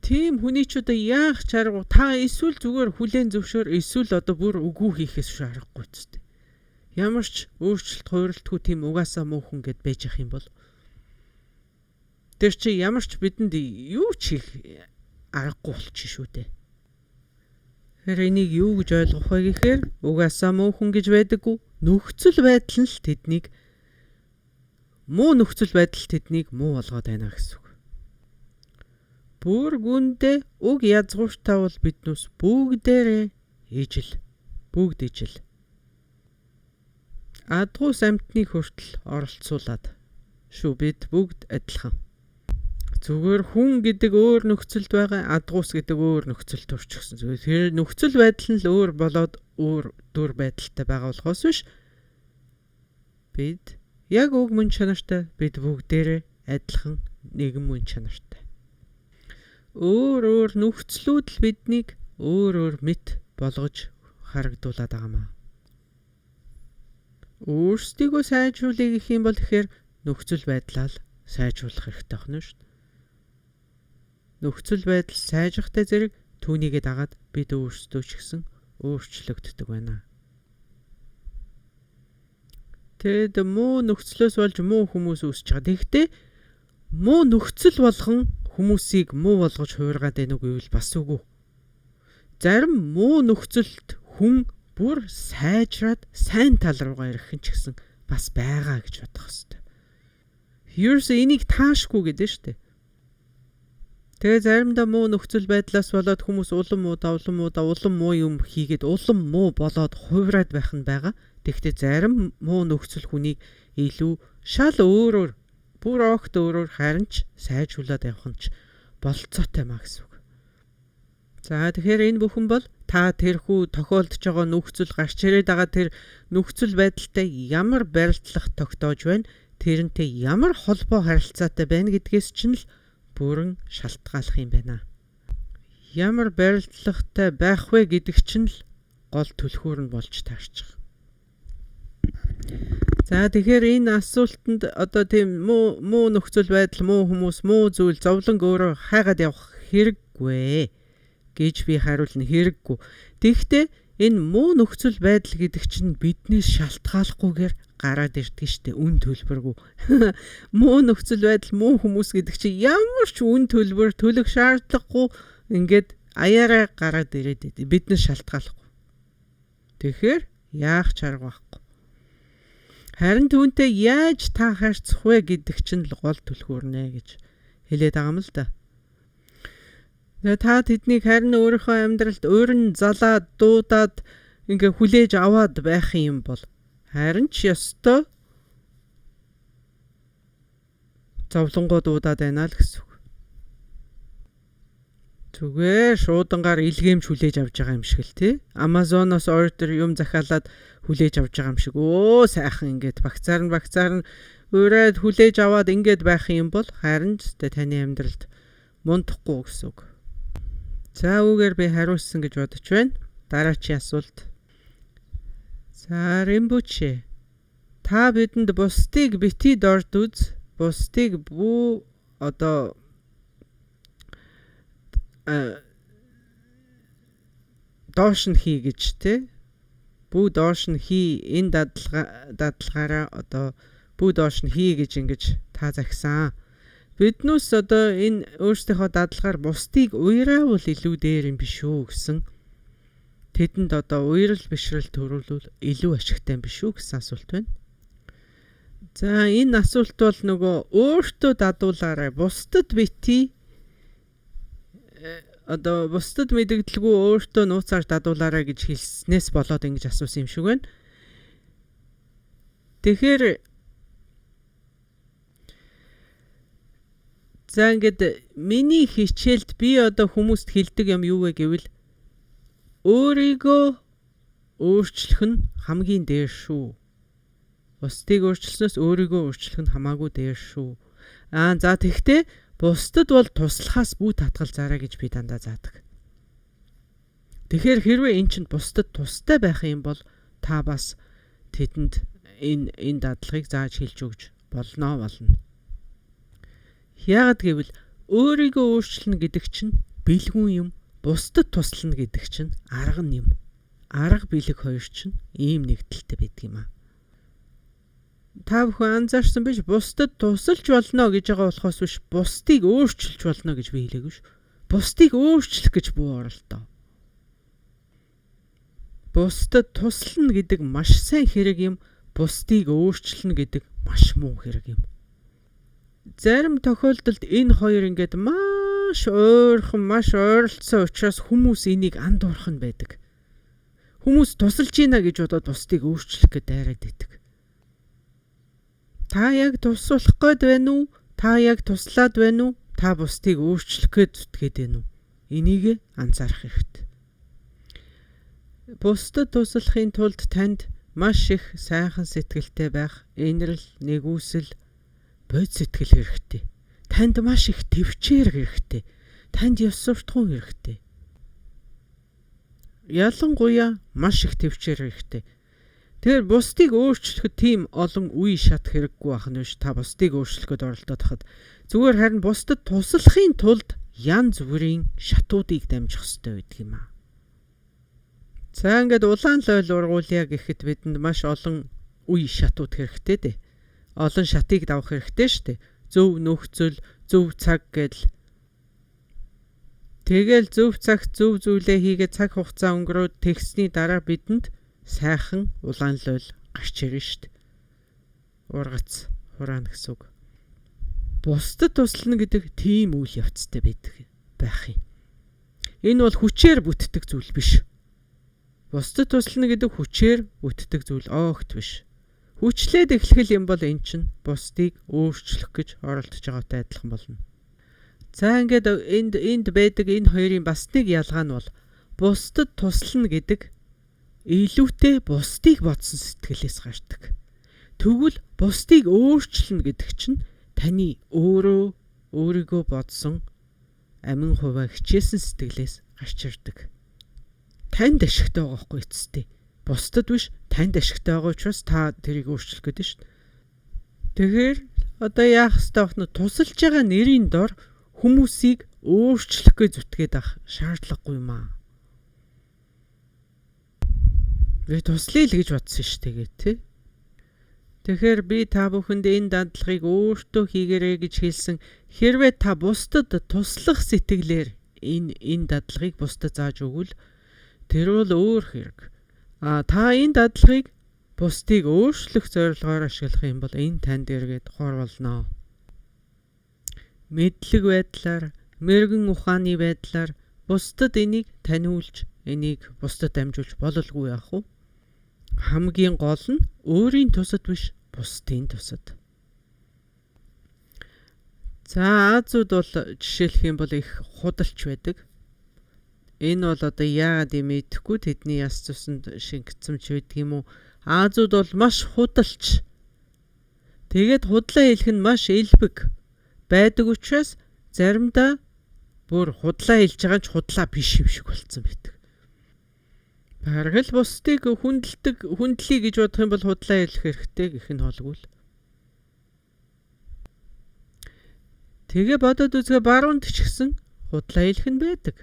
Тийм хүний ч одоо яах чарга та эсвэл зүгээр хүлээн зөвшөөр эсвэл одоо бүр үгүй хийхээс шаарахгүй үсттэй. Ямар ч өөрчлөлт хууралтгүй тийм угаасаа муу хүн гэд байж ах юм бол тэр чи ямар ч бидэнд юу ч хийх аргагүй болчих шүү дээ. Тэр энийг юу гэж ойлгох вэ гэхээр угаасаа муу хүн гэж байдаггүй, нөхцөл байдал нь л тэднийг муу нөхцөл байдал тэднийг муу болгоод байна гэсэн үг. Бүр гүндээ уг язгууртаа бол биднээс бүгд ижил. Адгуус амтныг хүртэл оролцуулаад шүү бид бүгд адилхан. Зүгээр хүн гэдэг өөр нөхцөлд байгаа, адгуус гэдэг өөр нөхцөлд төрчихсөн. Тэр нөхцөл байдал нь л өөр болоод өөр дүр байдалтай байгаа болохоос биш. Бид яг уг мөн чанартай, бид бүгдээрээ адилхан нэгэн мөн чанартай. Өөр нөхцлүүд л биднийг өөр мэт болгож харагдуулаад байгаамаа. Өөрсдийгөө сайжруулах гэх юм бол тэгэхээр нөхцөл байдлаа л сайжруулах хэрэгтэй байна шүү дээ. Нөхцөл байдал сайжрахтай зэрэг түүнийгээ дагаад бид өөрсдөө ч гэсэн өөрчлөгддөг байна. Тэгэд муу нөхцлөөс болж муу хүмүүс үүсэж байгаа. Тэгэхдээ муу нөхцөл болгон хүмүүсийг муу болгож хуургаад байна уу гэвэл бас үгүй. Зарим муу нөхцөлд хүн бүр сайжраад сайн тал руугаа ирэх нь ч гэсэн бас байгаа гэж бодох хэрэгтэй. Ерөөсөө энийг таашгүй гэдэг нь шүү дээ. Тэгээ заримдаа муу нөхцөл байдлаас болоод хүмүүс улам муу юм хийгээд улам муу болоод хуураад байх нь байгаа. Тэгэхдээ зарим муу нөхцөл хүнийг илүү шал өөрөөр бүр огт өөрөөр харин ч сайжруулад явах нь ч болцоотой маа гэсэн үг. За тэгэхээр энэ бүхэн бол та тэрхүү тохиолдож байгаа нөхцөл гарч ирээд байгаа тэр нөхцөл байдалтай ямар барилдлах тогтоож байна, тэрнтэй ямар холбоо харилцаатай байна гэдгээс чинь л бүрэн шалтгааллах юм байна. Ямар барилдлагатай байх вэ гэдэг чинь л гол түлхүүр нь болж таарч байгаа. За тэгэхээр энэ асуултанд одоо тийм муу нөхцөл байдал, муу хүмүүс, муу зүйл зовлон өөрөө хайгаад явах хэрэггүй гэж би хариулна, хэрэггүй. Тэгэхдээ энэ муу нөхцөл байдал гэдэг чинь биднээс шалтгааллахгүйгээр гараад ирдэг штеп, үн төлбөргүй. Муу нөхцөл байдал, муу хүмүүс гэдэг чинь ямар ч үн төлбөр төлөх шаардлагагүй ингээд аяараа гараад ирээд биднээс шалтгааллахгүй. Тэгэхээр яах чарга байхгүй. Харин түүнтэй яаж та харьцах вэ гэдэг чинь л гол түлхүүрнэ гэж хэлээд байгаа юм л да. Та тэднийг харин өөрийнхөө амьдралд өөрн залаад дуудаад ингээ хүлээж аваад байх юм бол харин ч ёстой зовлонгоо дуудаад байна л гэсэн үг. Зүгээр шуудангаар илгээмж хүлээж авч байгаа юм шиг л тий. Amazon-оос ордер юм захиалаад хүлээж авч байгаа юм шиг. Сайхан ингээд багцаар нь ураад хүлээж аваад ингээд байх юм бол харин ч таны амьдралд мундахгүй гэсэн үг. За үүгээр би хариулсан гэж бодож байна. Дараачийн асуулт. За Римбуче. Та бидэнд бусдыг бити дорд үз. Бусдыг бүү одоо доош нь хий гэж те. Бүү доош нь хий энэ дадлагаараа одоо бүү доош нь хий гэж ингэж та загсан. Биднээс одоо энэ өөрсдийнхөө дадлагаар бусдыг уйраавал илүү дээр юм биш үү гэсэн тэдэнд одоо уярал бишрэл төрүүлвэл илүү ашигтай юм биш үү гэсэн асуулт байна. За энэ асуулт бол нөгөө өөртөө дадуулаарай. Бусдад бити одоо бусдад мэдэгдэлгүй өөртөө нууцаар дадуулаарай гэж хэлснээс болоод ингэж асуусан юм шиг байна. Тэгэхээр за ингээд миний хичээлд би одоо хүмүүст хэлдэг юм юу вэ гэвэл өөрийгөө өөрчлөх нь хамгийн дээр шүү. Бусдыг өөрчлснөөс өөрийгөө өөрчлөх нь хамаагүй дээр шүү. За тэгвэл бусдад бол туслахаас бүү татгалзаарай гэж би дандаа заадаг. Тэгэхээр хэрвээ эн чинь бусдад тустай байх юм бол та бас тэдэнд энэ дадлагыг зааж хэлж өгж болно. Яагад гэвэл өөрийгөө өөрчлөнө гэдэг чинь бэлгүүн юм, бусдад туслана гэдэг чинь арга юм. Арга бэлэг хоёр чинь ийм нэгдэлтэй байдаг юм аа. Та бүхэн анзаарсан биш, бусдад тусалж болно гэж байгаа болохоос биш, бусдыг өөрчилж болно гэж би хэлээгүй ш. Бусдыг өөрчлөх гэж бүү оролдоо. Бусдад туслана гэдэг маш сайн хэрэг юм, бусдыг өөрчлөнө гэдэг маш муу хэрэг юм. Зарим тохиолдолд энэ хоёр ингээд маш ойрхон, маш ойролцоо учраас хүмүүс энийг андуурах нь байдаг. Хүмүүс тусалж ийна гэж бодоод бусдыг өөрчлөх гэж дайраад байдаг. Та яг туслах гээд байна уу? Та яг туслаад байна уу? Та бусдыг өөрчлөх гээд зүтгээд байна уу? Энийг анзаарах хэрэгтэй. Бусдад туслахын тулд танд маш их сайхан сэтгэлтэй байх, инрэл, нэгүсэл, бод сэтгэл хэрэгтэй. Танд маш их төвчээр хэрэгтэй. Танд ёс суртахуун хэрэгтэй. Ялангуяа маш их төвчээр хэрэгтэй. Тэгэхээр бусдыг өөрчлөхөд тийм олон үе шат хэрэггүй байх нь биш. Та бусдыг өөрчлөхөд оролдоод хахад зүгээр харин бусдад туслахын тулд янз бүрийн шатуудыг дамжих хэрэгтэй байдаг юм аа. За ингээд улаан лойл ургуулъя гэхэд бидэнд маш олон үе шатууд хэрэгтэй дээ. Олон шатыг давах хэрэгтэй шүү дээ. Зөв нөхцөл, зөв цаг гэдэл. Тэгэл зөв цагт зөв зүйлээ хийгээд цаг хугацаа өнгөрөөд тэгсний дараа бидэнд сайхан улаан лойл гарч ирнэ шүү дээ. Ургац, хураана гэсэн үг. Бусдад туслана гэдэг тийм үйл явцтай байх юм. Энэ бол хүчээр бүтдэг зүйл биш. Бусдад туслана гэдэг хүчээр бүтдэг зүйл огт биш. Хүчлээд эхлэх юм бол эн чинь бусдыг өөрчлөх гэж оролдож байгаатай адилхан болно. За ингээд энд байдаг энэ хоёрын бас нэг ялгаа нь бол бусдад туслана гэдэг илүүтэй бусдыг бодсон сэтгэлээс гардаг. Тэгвэл бусдыг өөрчлөнө гэдэг чинь таны өөрийгөө бодсон амин хуваа хичээсэн сэтгэлээс гарч ирдэг. Танд ашигтай байгаа хгүй эцэстээ. Бусдад биш, танд ашигтай байгаа учраас та тэрийг өөрчлөх гэдэг шүү дээ. Тэгэхээр одоо яах ёстой вэ? Тусалж байгаа нэрийн дор хүмүүсийг өөрчлөх гэж зүтгээд авах шаардлагагүй юм аа. Би туслая л гэж бодсон шүү дээ тий. Тэгэхээр би та бүхэнд энэ дадлагыг өөртөө хийгээрэй гэж хэлсэн. Хэрвээ та бусдад туслах сэтгэлээр энэ дадлагыг бусдад зааж өгвөл тэр бол өөр хэрэг. Та энэ дадлагыг бусдыг өөрчлөх зорилгоор ашиглах юм бол энэ танд эргээд хор болно. Мэдлэг байдлаар, мэргэн ухааны байдлаар бусдад энийг таниулж, энийг бусдад дамжуулж бололгүй яах вэ? Хамгийн гол нь өөрийн тусад биш, бусдын тусад. За Азууд бол жишээлх юм бол их худалч байдаг. Энэ бол одоо яагаад юм мэдэхгүй тэдний яс цуснд шингэцэмж байдаг юм уу? Азууд бол маш худалч. Тэгээд худлаа хэлэх нь маш элбэг байдаг учраас заримдаа бүр худлаа хэлж байгаа ч худлаа биш юм шиг болцсон байдаг. Бараг л бусдыг хүндлэе гэж бодох юм бол худлаа хэлэх хэрэгтэй гэх нь холгүй л. Тэгээ бодоод үзгээ баруунд ч гэсэн худлаа хэлэх нь байдаг.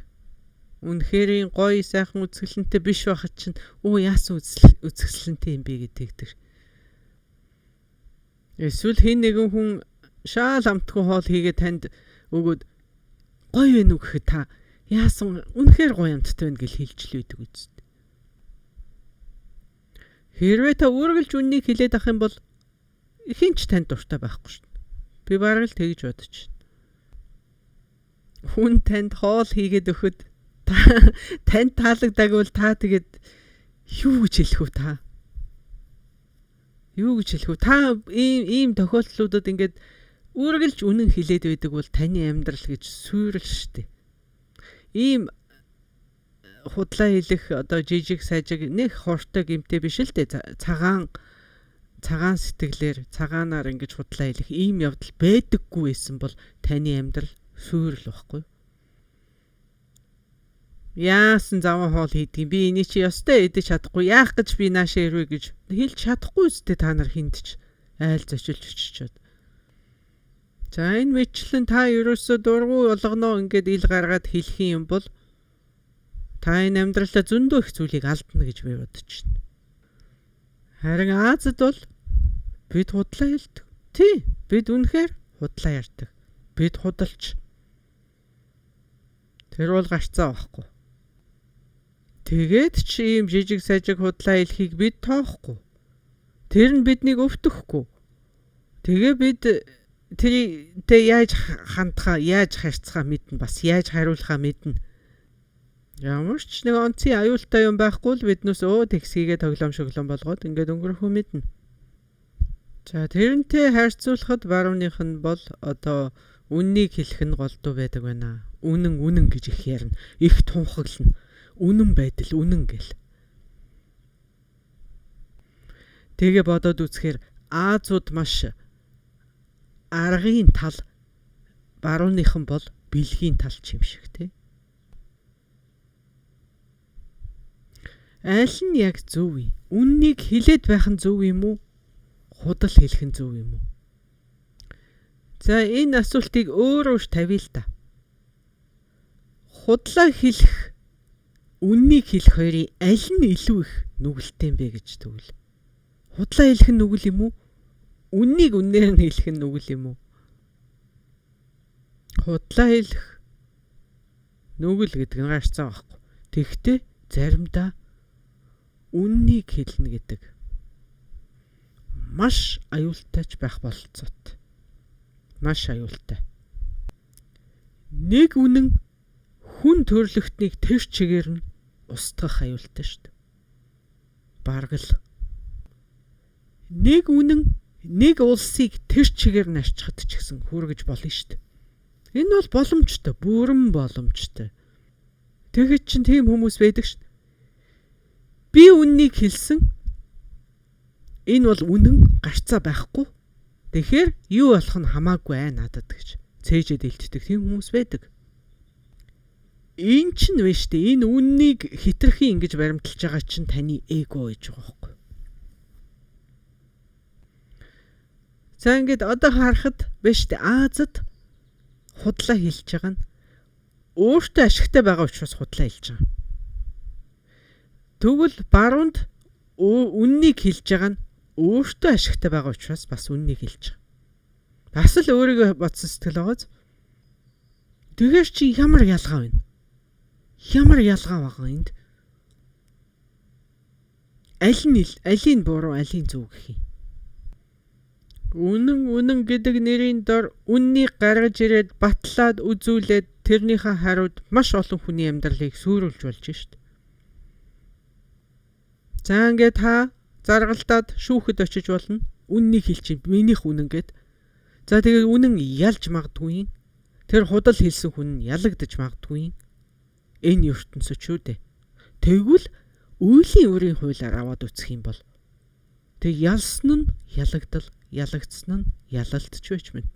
Үнэхээр гоё сайхан үзэсгэлэнтэй биш байхад чинь яасан үзэсгэлэнтэй юм бэ гэдэг. Эсвэл хэн нэгэн хүн шаал амтгүй хоол хийгээд танд өгөөд гоё вэ нү гэхэд та яасан үнэхээр гоё амттай байна гэж хэлж л үйдэг үст. Хэрвээ та үргэлж үннийг хэлээд ах юм бол хинч танд дуртай байхгүй шүү дээ. Би бараг л тэгж бодож байна. Хүн танд хоол хийгээд өгөхөд танд таалагдаагүй бол та тэгээд юу гэж хэлэх вэ та? Юу гэж хэлэх вэ? Та ийм тохиолдлуудад ингээд үргэлж үнэн хэлээд байдаг бол таны амьдрал гэж суурил штэ. Ийм худлаа хэлэх одоо жижиг сажиг нэг хортой гэмтэй биш л дээ. Цагаан сэтгэлээр цагаанаар ингэж худлаа хэлэх ийм явдал байдаггүй байсан бол таны амьдрал суурил واخгүй. Яасан заван хоол хийдгийг би энийг чи ёстой идэж чадахгүй яах гэж би наашаа ирвэ гэж хэлж чадахгүй үстэй та нар хиндч айл зочилж очичоод. За энэ мэтлэн та ерөөсөө дургу болгоно ингээд ил гаргаад хэлэх юм бол та энэ амьдралдаа зөндөө их зүйлийг алдна гэж би бодож байна. Харин Азад бол бид худлаа хэлдэг. Тий, бид үнэхээр худлаа ярьдаг. Бид худалч. Тэр бол гарцаа байхгүй. Тэгээд чи ийм жижиг сажиг худлаа хэлхийг бид тоохгүй. Тэр нь биднийг өвтөхгүй. Тэгээ бид тэрийг яаж хандхаа, яаж харьцахаа мэднэ, бас яаж хариулахаа мэднэ. Ямар ч нэг онцгой аюултай юм байхгүй л биднээс тэгсгийгээ тоглоом шоглоом болгоод ингээд өнгөрөхөө мэднэ. За тэрнтэй харьцуулахад барууных нь бол одоо үннийг хэлэх нь голдуу байдаг байна. Үнэн гэж их ярина. Их тунхаглана. Үнэн байдал үнэн гэл. Тэгээ бодоод үзэхээр Азууд маш аргын тал, барууныхан бол бэлгийн тал ч юм шиг тий. Аль нь яг зөв вэ? Үннийг хэлээд байх нь зөв юм уу? Худал хэлэх нь зөв юм уу? За энэ асуултыг өөрөөр тавья л да. Худлаа хэлэх, үннийг хэлэх хоёрын аль нь илүү их нүгэлтэй юм бэ гэж тэгвэл. Худлаа хэлэх нь нүгэл юм уу? Үннийг үнээр нь хэлэх нь нүгэл юм уу? Худлаа хэлэх нүгэл гэдэг нь гарцаа байхгүй. Тэгэхдээ заримдаа үннийг хэлнэ гэдэг маш аюултайч байх бололцоотой. Маш аюултай. Нэг үнэн хүн төрлөختнийг тэр чигээр нь устгах аюултай шүү дээ. Баргал. Нэг үнэн нэг улсыг тэр чигээр нь арчхад ч гэсэн хүргэж болно шүү дээ. Энэ бол боломжтой, бүрэн боломжтой. Тэгэхэд чинь тийм хүмүүс байдаг шүү дээ. Би үннийг хэлсэн. Энэ бол үнэн гарцаа байхгүй. Тэгэхээр юу болох нь хамаагүй надад гэж цээжэд илтдэг тийм хүмүүс байдаг. Энэ ч нь вэ штэ. Энэ үннийг хитрхи ингэж баримталж байгаа чинь таны эго гэж байгаа байхгүй. За ингээд одоо харахад вэ штэ. Азад худлаа хэлж байгаа нь өөртөө ашигтай байгаа учраас худлаа хэлж байгаа. Тэгвэл баруунд үннийг хэлж байгаа нь өөртөө ашигтай байгаа учраас бас үннийг хэлж байгаа. Бас л өөрийгөө бодсон сэтгэл байгааз. Тэгэхээр чи ямар ялгаа вэ? Ямар ялгаа байгаа энд? Алийн буруу, алийн зөв гэх юм. Үнэн гэдэг нэрийн дор үннийг гаргаж ирээд батлаад үзүүлээд тэрнийхээ хариуд маш олон хүний амьдралыг сүрүүлж болж шít. За ингээд та заргалтад шүүхэд очиж болно. Үннийг хэлчих. Минийх үнэн гэд. За тэгээд үнэн ялж магадгүй. Тэр худал хэлсэн хүн ялагдаж магадгүй. Энэ ертөнцөд шүү дээ. Тэгвэл үеийн өрийн хуулиар аваад үсэх юм бол тэг ялсан нь ялагдал, ялагдсан нь ялалтч байж мэд.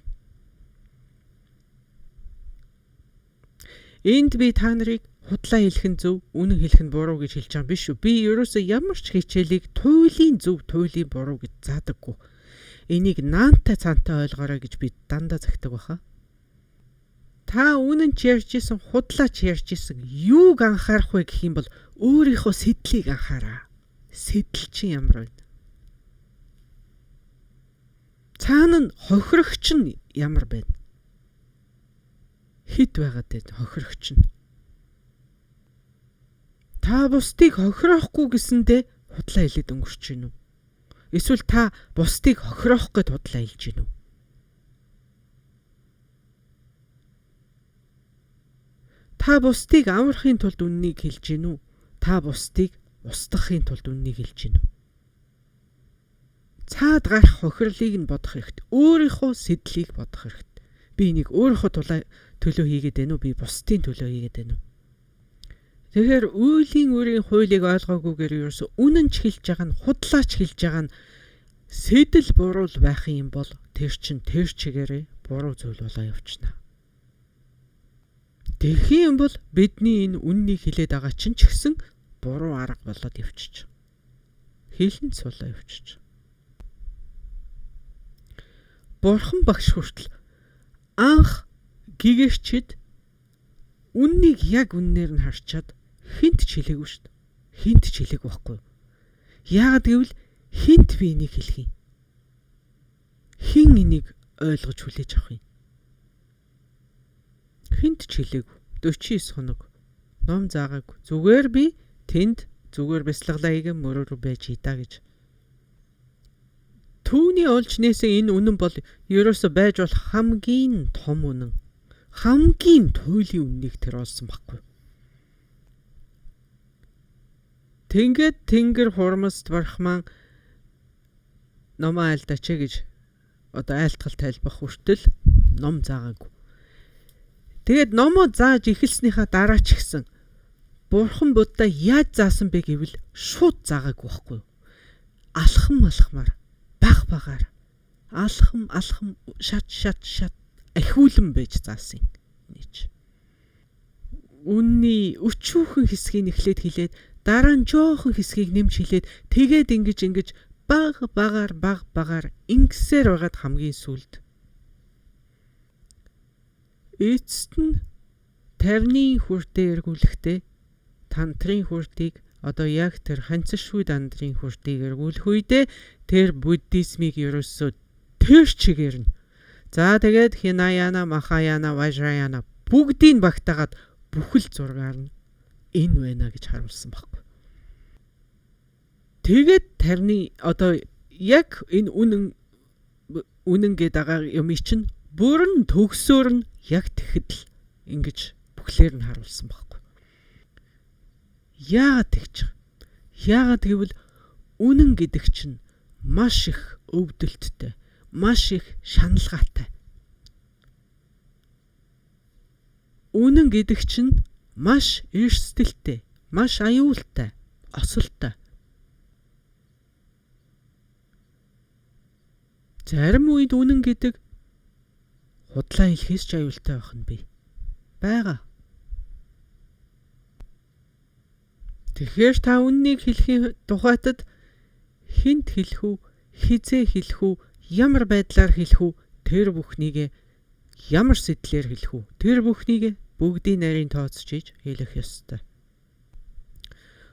Энд би та нарыг худлаа хэлэх нь зөв, үнэн хэлэх нь буруу гэж хэлж байгаа биш үү? Би ерөөсөө ямар ч хичээлийг туйлын зөв, туйлын буруу гэж заадаггүй. Энийг наантай цаантай ойлгоорой гэж би дандаа загтаг баха. Та үнэн ч ярьж исэн, худлаа ч ярьж исэн, юуг анхаарах вэ гэх юм бол өөрийнхөө сэтлийг анхаараа. Сэтэл чинь ямар вэ? Цаана нь хохирогч нь ямар байна? Хэд байгаад вэ хохирогч нь? Та бусдыг хохирохгүй гэсэндээ худлаа хэлээд өнгөрч гин үү? Эсвэл та бусдыг хохироох гэд худлаа хэлж гин үү? Та бусдыг амархын тулд үннийг хэлж гин үү? Та бусдыг устгахын тулд үннийг хэлж гин үү? Цаад гарах хохирлыг нь бодох хэрэгтэй. Өөрийнхөө сэдлийг бодох хэрэгтэй. Би энийг өөрийнхөө төлөө хийгээд байна уу? Би бусдын төлөө хийгээд байна уу? Тэгэхээр үйлийн өөрийн хуулийг ойлгоогүйгээр ерөөсө үнэн ч хэлж байгаа нь худлаач хэлж байгаа нь сэдэл буруу байх юм бол тэр чин тэр чигээрээ буруу зүйл болоо явчихна. Тэгэх юм бол бидний энэ үннийг хэлээд байгаа чинь ч гэсэн буруу арга болоод явчих. Хэлэн сулаа явчих. Бурхан багш хүртэл анх гэгэрчэд үннийг яг үннээр нь харчаад хинт ч хэлээгүй шүү дээ. Хинт ч хэлээгүй байхгүй. Яагаад гэвэл хинт би энийг хэлэх юм. Хин энийг ойлгож хүлээж авах юм. Хинт ч хэлээгүй. 49 хоног ном заагаагүй. Зүгээр би тэнд зүгээр бяцлаглаа хийгэн мөрөөр байж идаа гэж. Түүний олж нээсэн энэ үнэн бол ерөөсө байж бол хамгийн том үнэн. Хамгийн туйлын үннийг тэр олсон байхгүй. Ингээд тэнгэр хурмаст барахман номоо айлдаач гэж одоо айлтгал тайлбах хүртэл ном заагаагүй. Тэгээд номоо зааж эхэлснийхаа дараа ч гэсэн Бурхан Будда яаж заасан бэ гэвэл шууд заагаагүй байхгүй. Алхамаар багаар алхам шат ахиулан байж заасан юм. Үнний өчүүхэн хэсгийг эхлээд хэлээд дараа нь жоохон хэсгийг нэмж хэлээд тэгээд ингэж багаар ингэсээр байгаад хамгийн сүлд эцэст нь 50-ны хүртээ эргүүлэхдээ тантрын хүртийг одоо яг тэр ханцшгүй дандрын хүртийг эргүүлэх үедээ тэр буддизмыг ерөөсөө тэр чигээр нь за тэгээд хинаяна махаяна вайжраяна бүгдийг багтаагаад бүхэл зургаар нь энэ байна гэж харуулсан байхгүй. Тэгээд тарны одоо яг энэ үнэн гэдэг юм чинь бүрэн төгсөөр нь яг тэгэхэд л ингэж бүхлээр нь харуулсан байхгүй. Яагаад тэгж? Яагаад гэвэл үнэн гэдэг чинь маш их өвдөлттэй, маш их шаналгаатай. Үнэн гэдэг чинь маш эрсдэлтэй, маш аюултай, осолтой. Зарим үед үнэн гэдэг худлаа хэлхээс ч аюултай байх нь бий. Бага. Тэгэхээр та үннийг хэлхийн тухайтад хинт хэлэх үү, хизээ хэлэх үү, ямар байдлаар хэлэх үү, тэр бүхнийг ямар сэтлэр хэлэх үү, тэр бүхнийг бүгдийн нарийн тооцож хэлэх ёстой.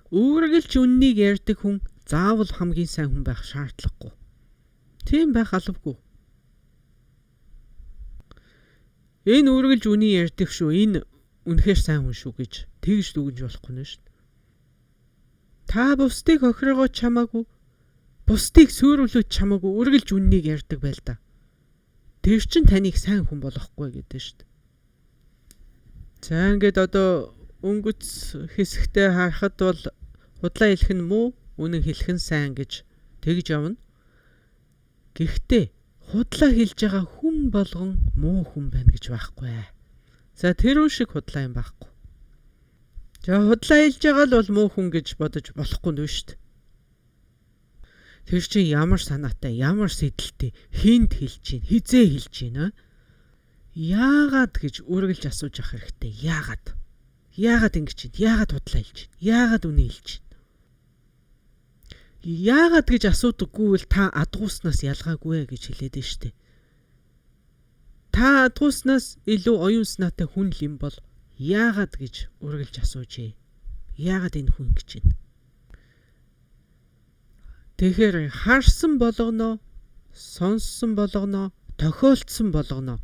Үргэлж үннийг ярьдаг хүн заавал хамгийн сайн хүн байх шаардлагагүй. Тийм байх албагүй. Энэ үргэлж үнийг ярьдаг шүү, энэ үнэхээр сайн хүн шүү гэж тэгж дүгнж болохгүй нэ шүү. Та бусдыг хохирогоо чамаагүй, бусдыг сөөрүүлж чамаагүй үргэлж үннийг ярьдаг байл та. Тэр чин таныг сайн хүн болохгүй гэдэг шүү. За ингээд одоо өнгөц хэсэгтээ харахад бол худлаа хэлэх нь муу, үнэн хэлэх нь сайн гэж тэгж явна. Гэхдээ худлаа хэлж байгаа хүн болгон муу хүн байна гэж байхгүй. За тэр шиг худлаа юм байхгүй. За худлаа хэлж байгаа л бол муу хүн гэж бодож болохгүй нэ шүү дээ. Тэр чинь ямар санаатай, ямар сэдэлтэй, хинт хэлж гин, хизээ хэлж гин. Яагаад гэж үргэлж асууж явах хэрэгтэй. Яагаад ингэж чинь? Яагаад худлаа хэлж чинь? Яагаад үнэ хэлж чинь? Яагаад гэж асуудаггүй бол та адгууснаас ялгаагүй гэж хэлээд нь штэ. Та адгууснаас илүү оюун санаатай хүн л юм бол яагаад гэж үргэлж асууж. Яагаад энэ хүн гэж байна? Тэгэхээр харсан болгоно, сонссон болгоно, тохиолдсон болгоно.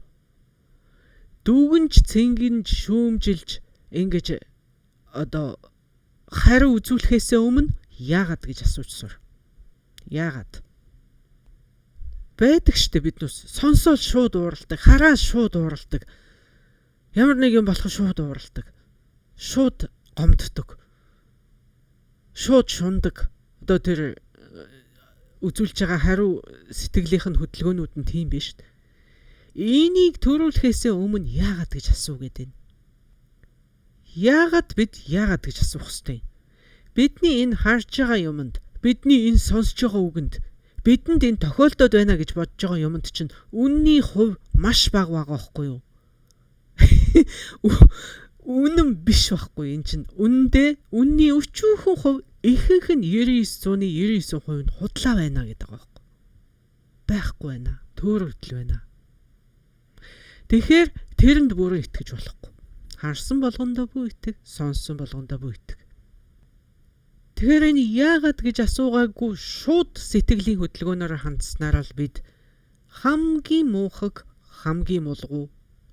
Дүгнж, цэнгэнж, шүүмжилж ингэж одоо хариу үзүүлэхээс өмнө яагаад гэж асууж сур. Яагаад? Байдаг штэ биднээс сонсоод шууд ууралдаг, хараад шууд ууралдаг. Ямар нэг юм болох шууд ууралдаг. Шууд гомддог. Шууд шундаг. Одоо тэр үзүүлж байгаа хариу сэтгэлийнх нь хөдөлгөөнүүд нь тийм биш штэ. Энийг төрүүлэхээс өмнө яагаад гэж асуу гэдэг нь. Яагаад бид яагаад гэж асуух ёстой юм? Бидний энэ харж байгаа юмд, бидний энэ сонсож байгаа үгэнд, бидэнд энэ тохиолдоод байна гэж бодож байгаа юмд чинь үнний хувь маш бага байхгүй юу? Үнэн биш байхгүй энэ чинь. Үнэндээ үнний өчүүхэн хувь ихэнх нь 99.99% нь худлаа байна гэдэг байгаа байхгүй. Байхгүй байна. Төөрөгдөл байна. Тэгэхээр тэрэнд бүрэн итгэж болохгүй. Харсан болгондоо бүү итэг, сонссон болгондоо бүү итэг. Тэгэхээр энэ яагаад гэж асуугаагүй шууд сэтгэлийн хөдөлгөөнөөр хандсанаар л бид хамгийн муухаг, хамгийн мулгуу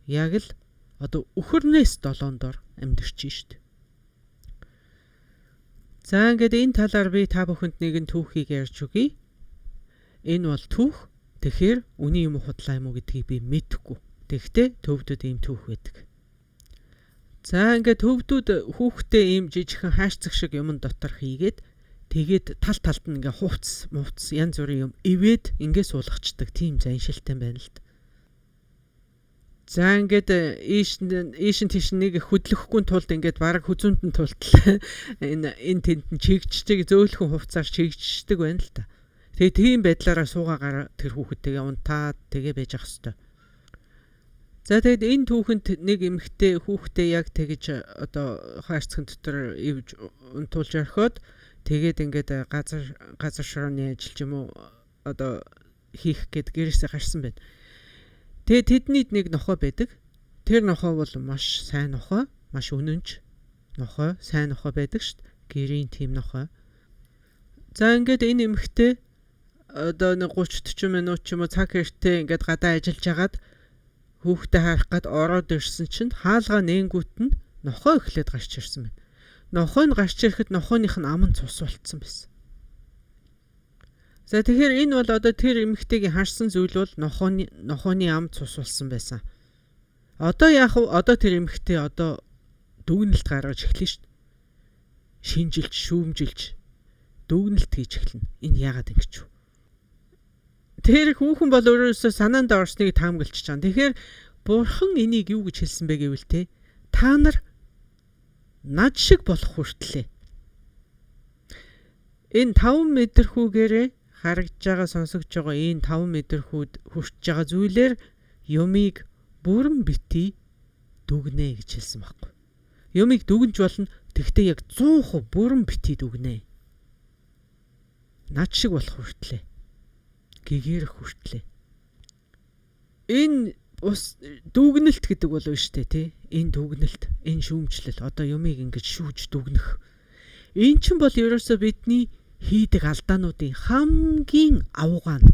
яг л одоо өхөрнөөс 7 дор амьдэрч штт. За ингээд энэ талаар би та бүхэнд нэгэн түүхийг ярьж өгье. Энэ бол түүх. Тэгэхээр үний юм худлаа юм уу гэдгийг би мэдэхгүй. Тэгвэл төвдөд ийм түүх байдаг. За ингээд төвдүүд хүүхдээ ийм жижигхэн хаашцаг шиг юм дотор хийгээд тэгээд тал талд нь ингээ хувцс янз бүрийн юм ивээд ингээ суулгачдаг тийм заншилтай байна л д. За ингээд ийш тийш нэг хөдлөхгүй тулд ингээд бараг хүзүүнд нь тултал энэ тэнд нь чигчдэг зөөлхөн хувцаар чигчдэг байна л та. Тэгээ тийм байдлаараа суугаагаар тэр хүүхэдтэйгээ унтаад тэгээ байж ах хэвээр. За тэгэд энэ түүхэнд нэг эмэгтэй хүүхдээ яг тэгэж одоо хаашцхан дотор ивж унтуулж орхиод тэгээд ингээд газар шорооны ажил ч юм уу одоо хийх гээд гэрээсээ гарсан байна. Тэгээд тэднийд нэг нохой байдаг. Тэр нохой бол маш сайн нохой, маш үнэнч нохой, сайн нохой байдаг шүү дээ. Гэрийн тим нохой. За ингээд энэ эмэгтэй одоо нэг 30-40 минут ч юм уу цаг хэртээ ингээд гадаа ажиллаж агаад хүүхдээ харах гээд ороод ирсэн чинь хаалгаа нээнгүүт нь нохой эхлээд гарч ирсэн байна. Нохой нь гарч ирэхэд нохойных нь ам нь цус болцсон байсан. За тэгэхээр энэ бол одоо тэр эмэгтэйгийн харсан зүйл бол нохойны ам цус болсон байсан. Одоо яах вэ? Одоо тэр эмэгтэй одоо дүгнэлт гаргаж эхлэв шүү дээ. Шинжилж, шүүмжилж дүгнэлт хийж эхэлнэ. Энэ яагаад ингэж вэ? Тэр хүүхэн бол өөрөөсөө санаанд орсныг таамаглаж байгаа. Тэгэхээр бурхан энийг юу гэж хэлсэн бэ гэвэл те та нар над шиг болох хүртлээ. Энэ 5 мэдрэхүүгээрээ харагдж байгаа сонсогдож байгаа энэ 5 мэдрэхүүд хүрч байгаа зүйлээр юмыг бүрэн битий дүгнэ гэж хэлсэн байхгүй. Юмыг дүгнж болно. Тэгтээ яг 100% бүрэн битий дүгнэ. Над шиг болох хүртлээ. Гэгэрх хүртлээ. Энэ ус дүгнэлт гэдэг бол биш үү те? Энэ дүгнэлт, энэ шүүмжлэл одоо юмыг ингэж шүүж дүгнэх. Энэ чинь бол ерөөсөө бидний хийдэг алдаануудын хамгийн авгаан.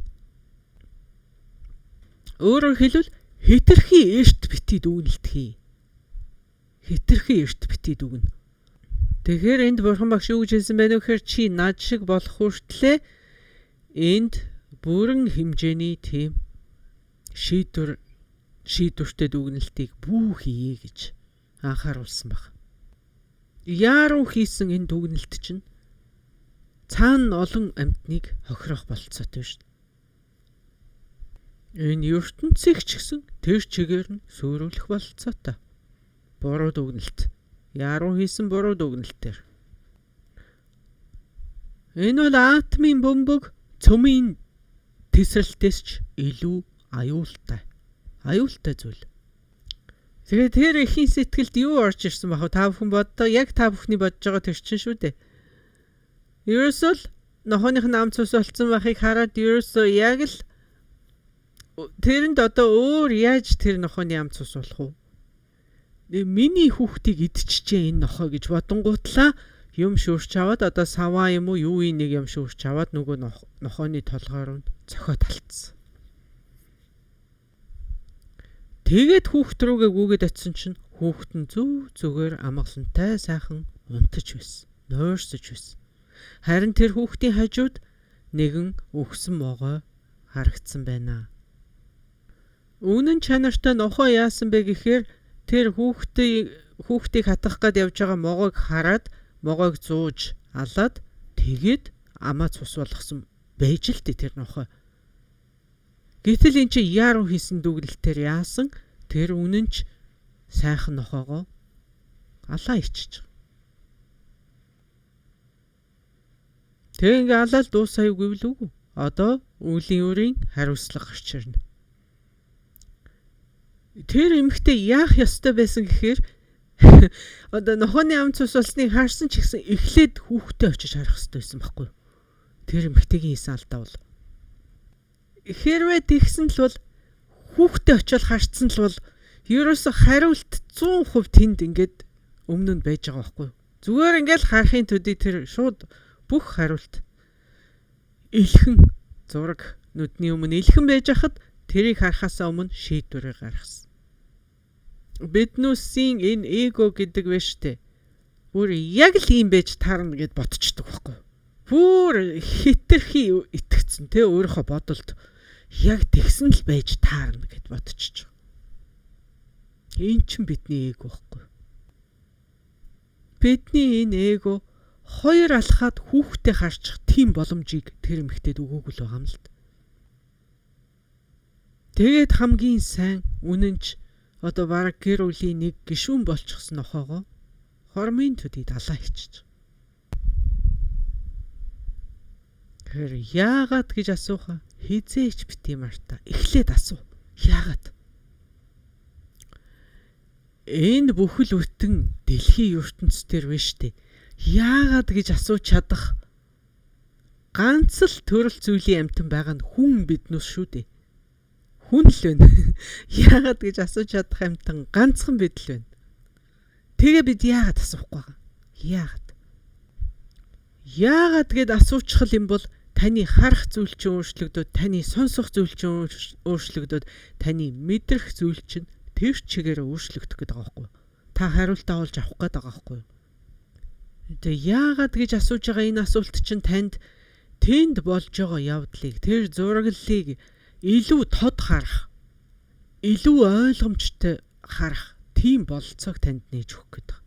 Өөрөөр хэлбэл хэтэрхий эрт битий дүгнэлт хий. Хэтэрхий эрт битий дүгнэ. Тэгэхээр энд бурхан багш юу гэж хэлсэн бэ нөхөр чи над шиг болох хүртлээ энд бүрэн хэмжээний тийм шийдвэртэй дүгнэлтийг бүү хийе гэж анхааруулсан баг. Яаруу хийсэн энэ дүгнэлт чинь цаана олон амьтныг хохирох болцоотой шүү дээ. Энэ ертөнцийг ч гэсэн тэр чигээр нь сүрүүлэх болцоотой. Буруу дүгнэлт. Яаруу хийсэн буруу дүгнэлтээр. Энэ бол атмын бөмбөг цөмийн тесрэлтээс ч илүү аюултай зүйл. Тэгээд тэр ихийн сэтгэлд юу орж ирсэн бах вэ? Та бүхэн боддоо яг та бүхний бодож байгаа тэр чинь шүү дээ. Ерөөсөө нохооных нь ам цус болсон байхыг хараад ерөөсөө яг л тэрэнд одоо өөр яаж тэр нохооны ам цус болох вэ? Миний хүүхдийг идчихжээ энэ нохоо гэж бодонгуутлаа юм шүүрч аваад одоо саваа юм уу юу нэг юм шүүрч аваад нөгөө нохооны толгоор нь цохиод талцсан. Тэгээд хүүхд рүүгээ гүгээд очисон чинь хүүхд нь зүгээр амгалантай сайхан унтаж байсан. Нойрсож байсан. Харин тэр хүүхдийн хажууд нэгэн өгсөн могой харагдсан байна. Үнэн чанартай нохоо яасан бэ гэхээр тэр хүүхдийг хатгах гээд явж байгаа могойг хараад могойг зууж алаад тэгээд амаа цус болгосон байж л тэр нохой. Гэтэл эн чи яаруу хийсэн дүгнэлтээр яасан тэр үнэн ч сайхан нохоогоо алаа ичиж. Тэг ингээ алаад дуусаа юу гэвэл үгүй. Одоо үлийн үрийн хариуцлага гарч ирнэ. Тэр эмэгтэй яах ёстой байсан гэхээр одоо нохооны ам цус болсныг харсан ч гэсэн эхлээд хүүхдээ очиж харах ёстой байсан байхгүй юу? Тэр эмэгтэйгийн хийсэн алдаа бол хэрвээ тэгсэн л бол хүүхдээ очиод харцсан л бол ерөөсө хариулт 100% тэнд ингээд өмнө нь байж байгаа байхгүй юу? Зүгээр ингээл харахын төдий тэр шууд бүх хариулт илхэн зураг нүдний өмнө илхэн байж хахад тэрийг харахаасаа өмнө шийдвэрээ гаргасан. Биднүүсийн энэ эго гэдэг биш үү? Бүр яг л юм байж таарна гэд бодчихдог байхгүй юу? Бүр хитрхи итгэцэн те өөрийнхөө бодолд яг тэгсэн л байж таарна гэд бодчихж байгаа. Энэ ч бидний эго байхгүй юу? Бидний энэ эго хоёр алхаад хүүхдээ харчих тийм боломжийг тэр эмэгтэйд өгөөгүй л байгаа юм л. Тэгээд хамгийн сайн үнэнч одоо бараг гэр бүлийн нэг гишүүн болчихсон нохоогоо хормын төдийд алаа хийчих. Тэр яагаад гэж асууха хизээч бити марта эхлээд асуу. Яагаад? Энэ бүхэл бүтэн дэлхийн ертөнцийн төр биш үү? Яагаад гэж асууж чадах ганц л төрөл зүйлийн амьтан байгаа нь хүн биднээс шүү дээ. Хүн л байна. Яагаад гэж асууж чадах амьтан ганцхан бид л байна. Тэгээ бид яагаад асуухгүй байгаа? Яагаад? Яагаад гэд асуучих юм бол таны харах зүйл чинь өөрчлөгдөд, таны сонсох зүйл чинь өөрчлөгдөд, таны мэдрэх зүйл чинь тэр чигээр өөрчлөгдөх гэдэг байгаа байхгүй юу? Та хариултаа олж авах гээд байгаа байхгүй юу? Тэгээ яагаад гэж асууж байгаа энэ асуулт чинь танд тэнд болж байгаа явдлыг, тэр зураглалыг илүү тод харах, илүү ойлгомжтой харах тийм болцоог танд нээж өгөх гэдэг.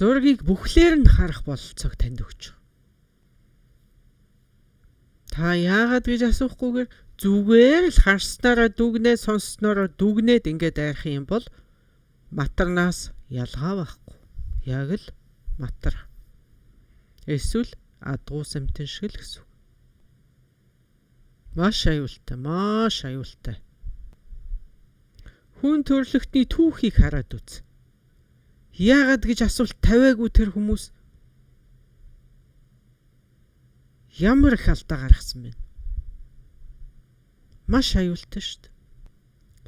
Зургийг бүхлээр нь харах болцоог танд өгч байгаа. Та яагаад гэж асуухгүйгээр зүгээр л харснараа дүгнээ, сонсснороо дүгнээд ингээд айрах юм бол матарнаас ялгаа байхгүй. Яг л матар. Эсвэл адгуу самтэн шиг л гэсэн. Маш аюултай. Хүн төрлөختний түүхийг хараад үз. Яагаад гэж асуулт тавиагүй тэр хүмүүс ямар их алдаа гаргасан бэ? Маш аюултай шүү дээ.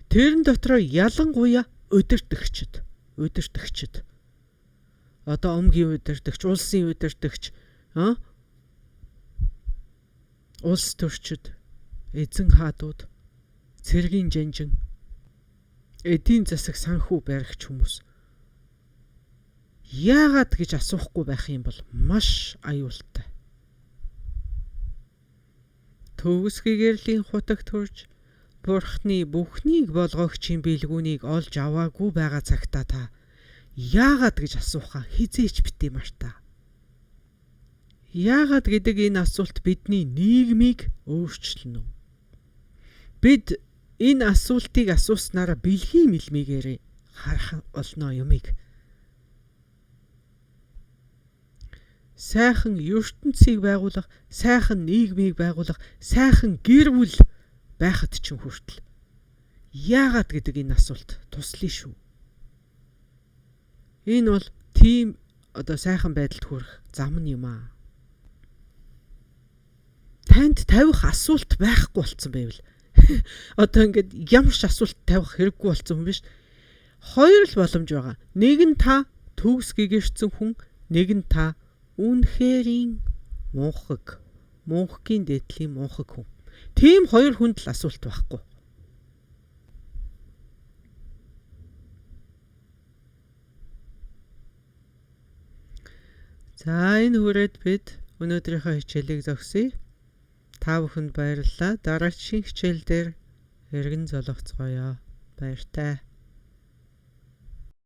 Тэрэн дотроо ялангуяа удирдагчид. Одоо омгийн удирдагч, улсын удирдагч, улс төрчид, эзэн хаадууд, цэргийн жанжин, эдийн засаг санхүү баригч хүмүүс. Яагаад гэж асуухгүй байх юм бол маш аюултай. Төгсгий гэрлийн хутагт хурж Бурхны бүхнийг болгогчийн билгүүнийг олж аваагүй байгаа цагтаа та яагаад гэж асуухаа хизээч битээ мартаа. Яагаад гэдэг энэ асуулт бидний нийгмийг өөрчилнө. Бид энэ асуултыг асууснараа бэлгийн мэлмигээр харах болно юмыг. Сайхан ертөнцийг байгуулах, сайхан нийгмийг байгуулах, сайхан гэр бүл байхад ч хүртэл яагаад гэдэг энэ асуулт туслая шүү. Энэ бол тийм одоо сайхан байдалд хүрэх зам нь юм аа. Танд тавих асуулт байхгүй болсон байвал одоо ингээд ямар ч асуулт тавих хэрэггүй болсон юм биш. Хоёр л боломж байгаа. Нэг нь та төгс гэгэрсэн хүн, нэг нь та үнэхэрийн мунхгийн дээдлийн мунхаг хүн. Тийм хоёр хүнд л асуулт байхгүй. За энэ хүрээд бид өнөөдрийнхөө хичээлийг зогсъё. Та бүхэнд баярлалаа. Дараагийн хичээл дээр эргэн золгоцгоё. Баяртай.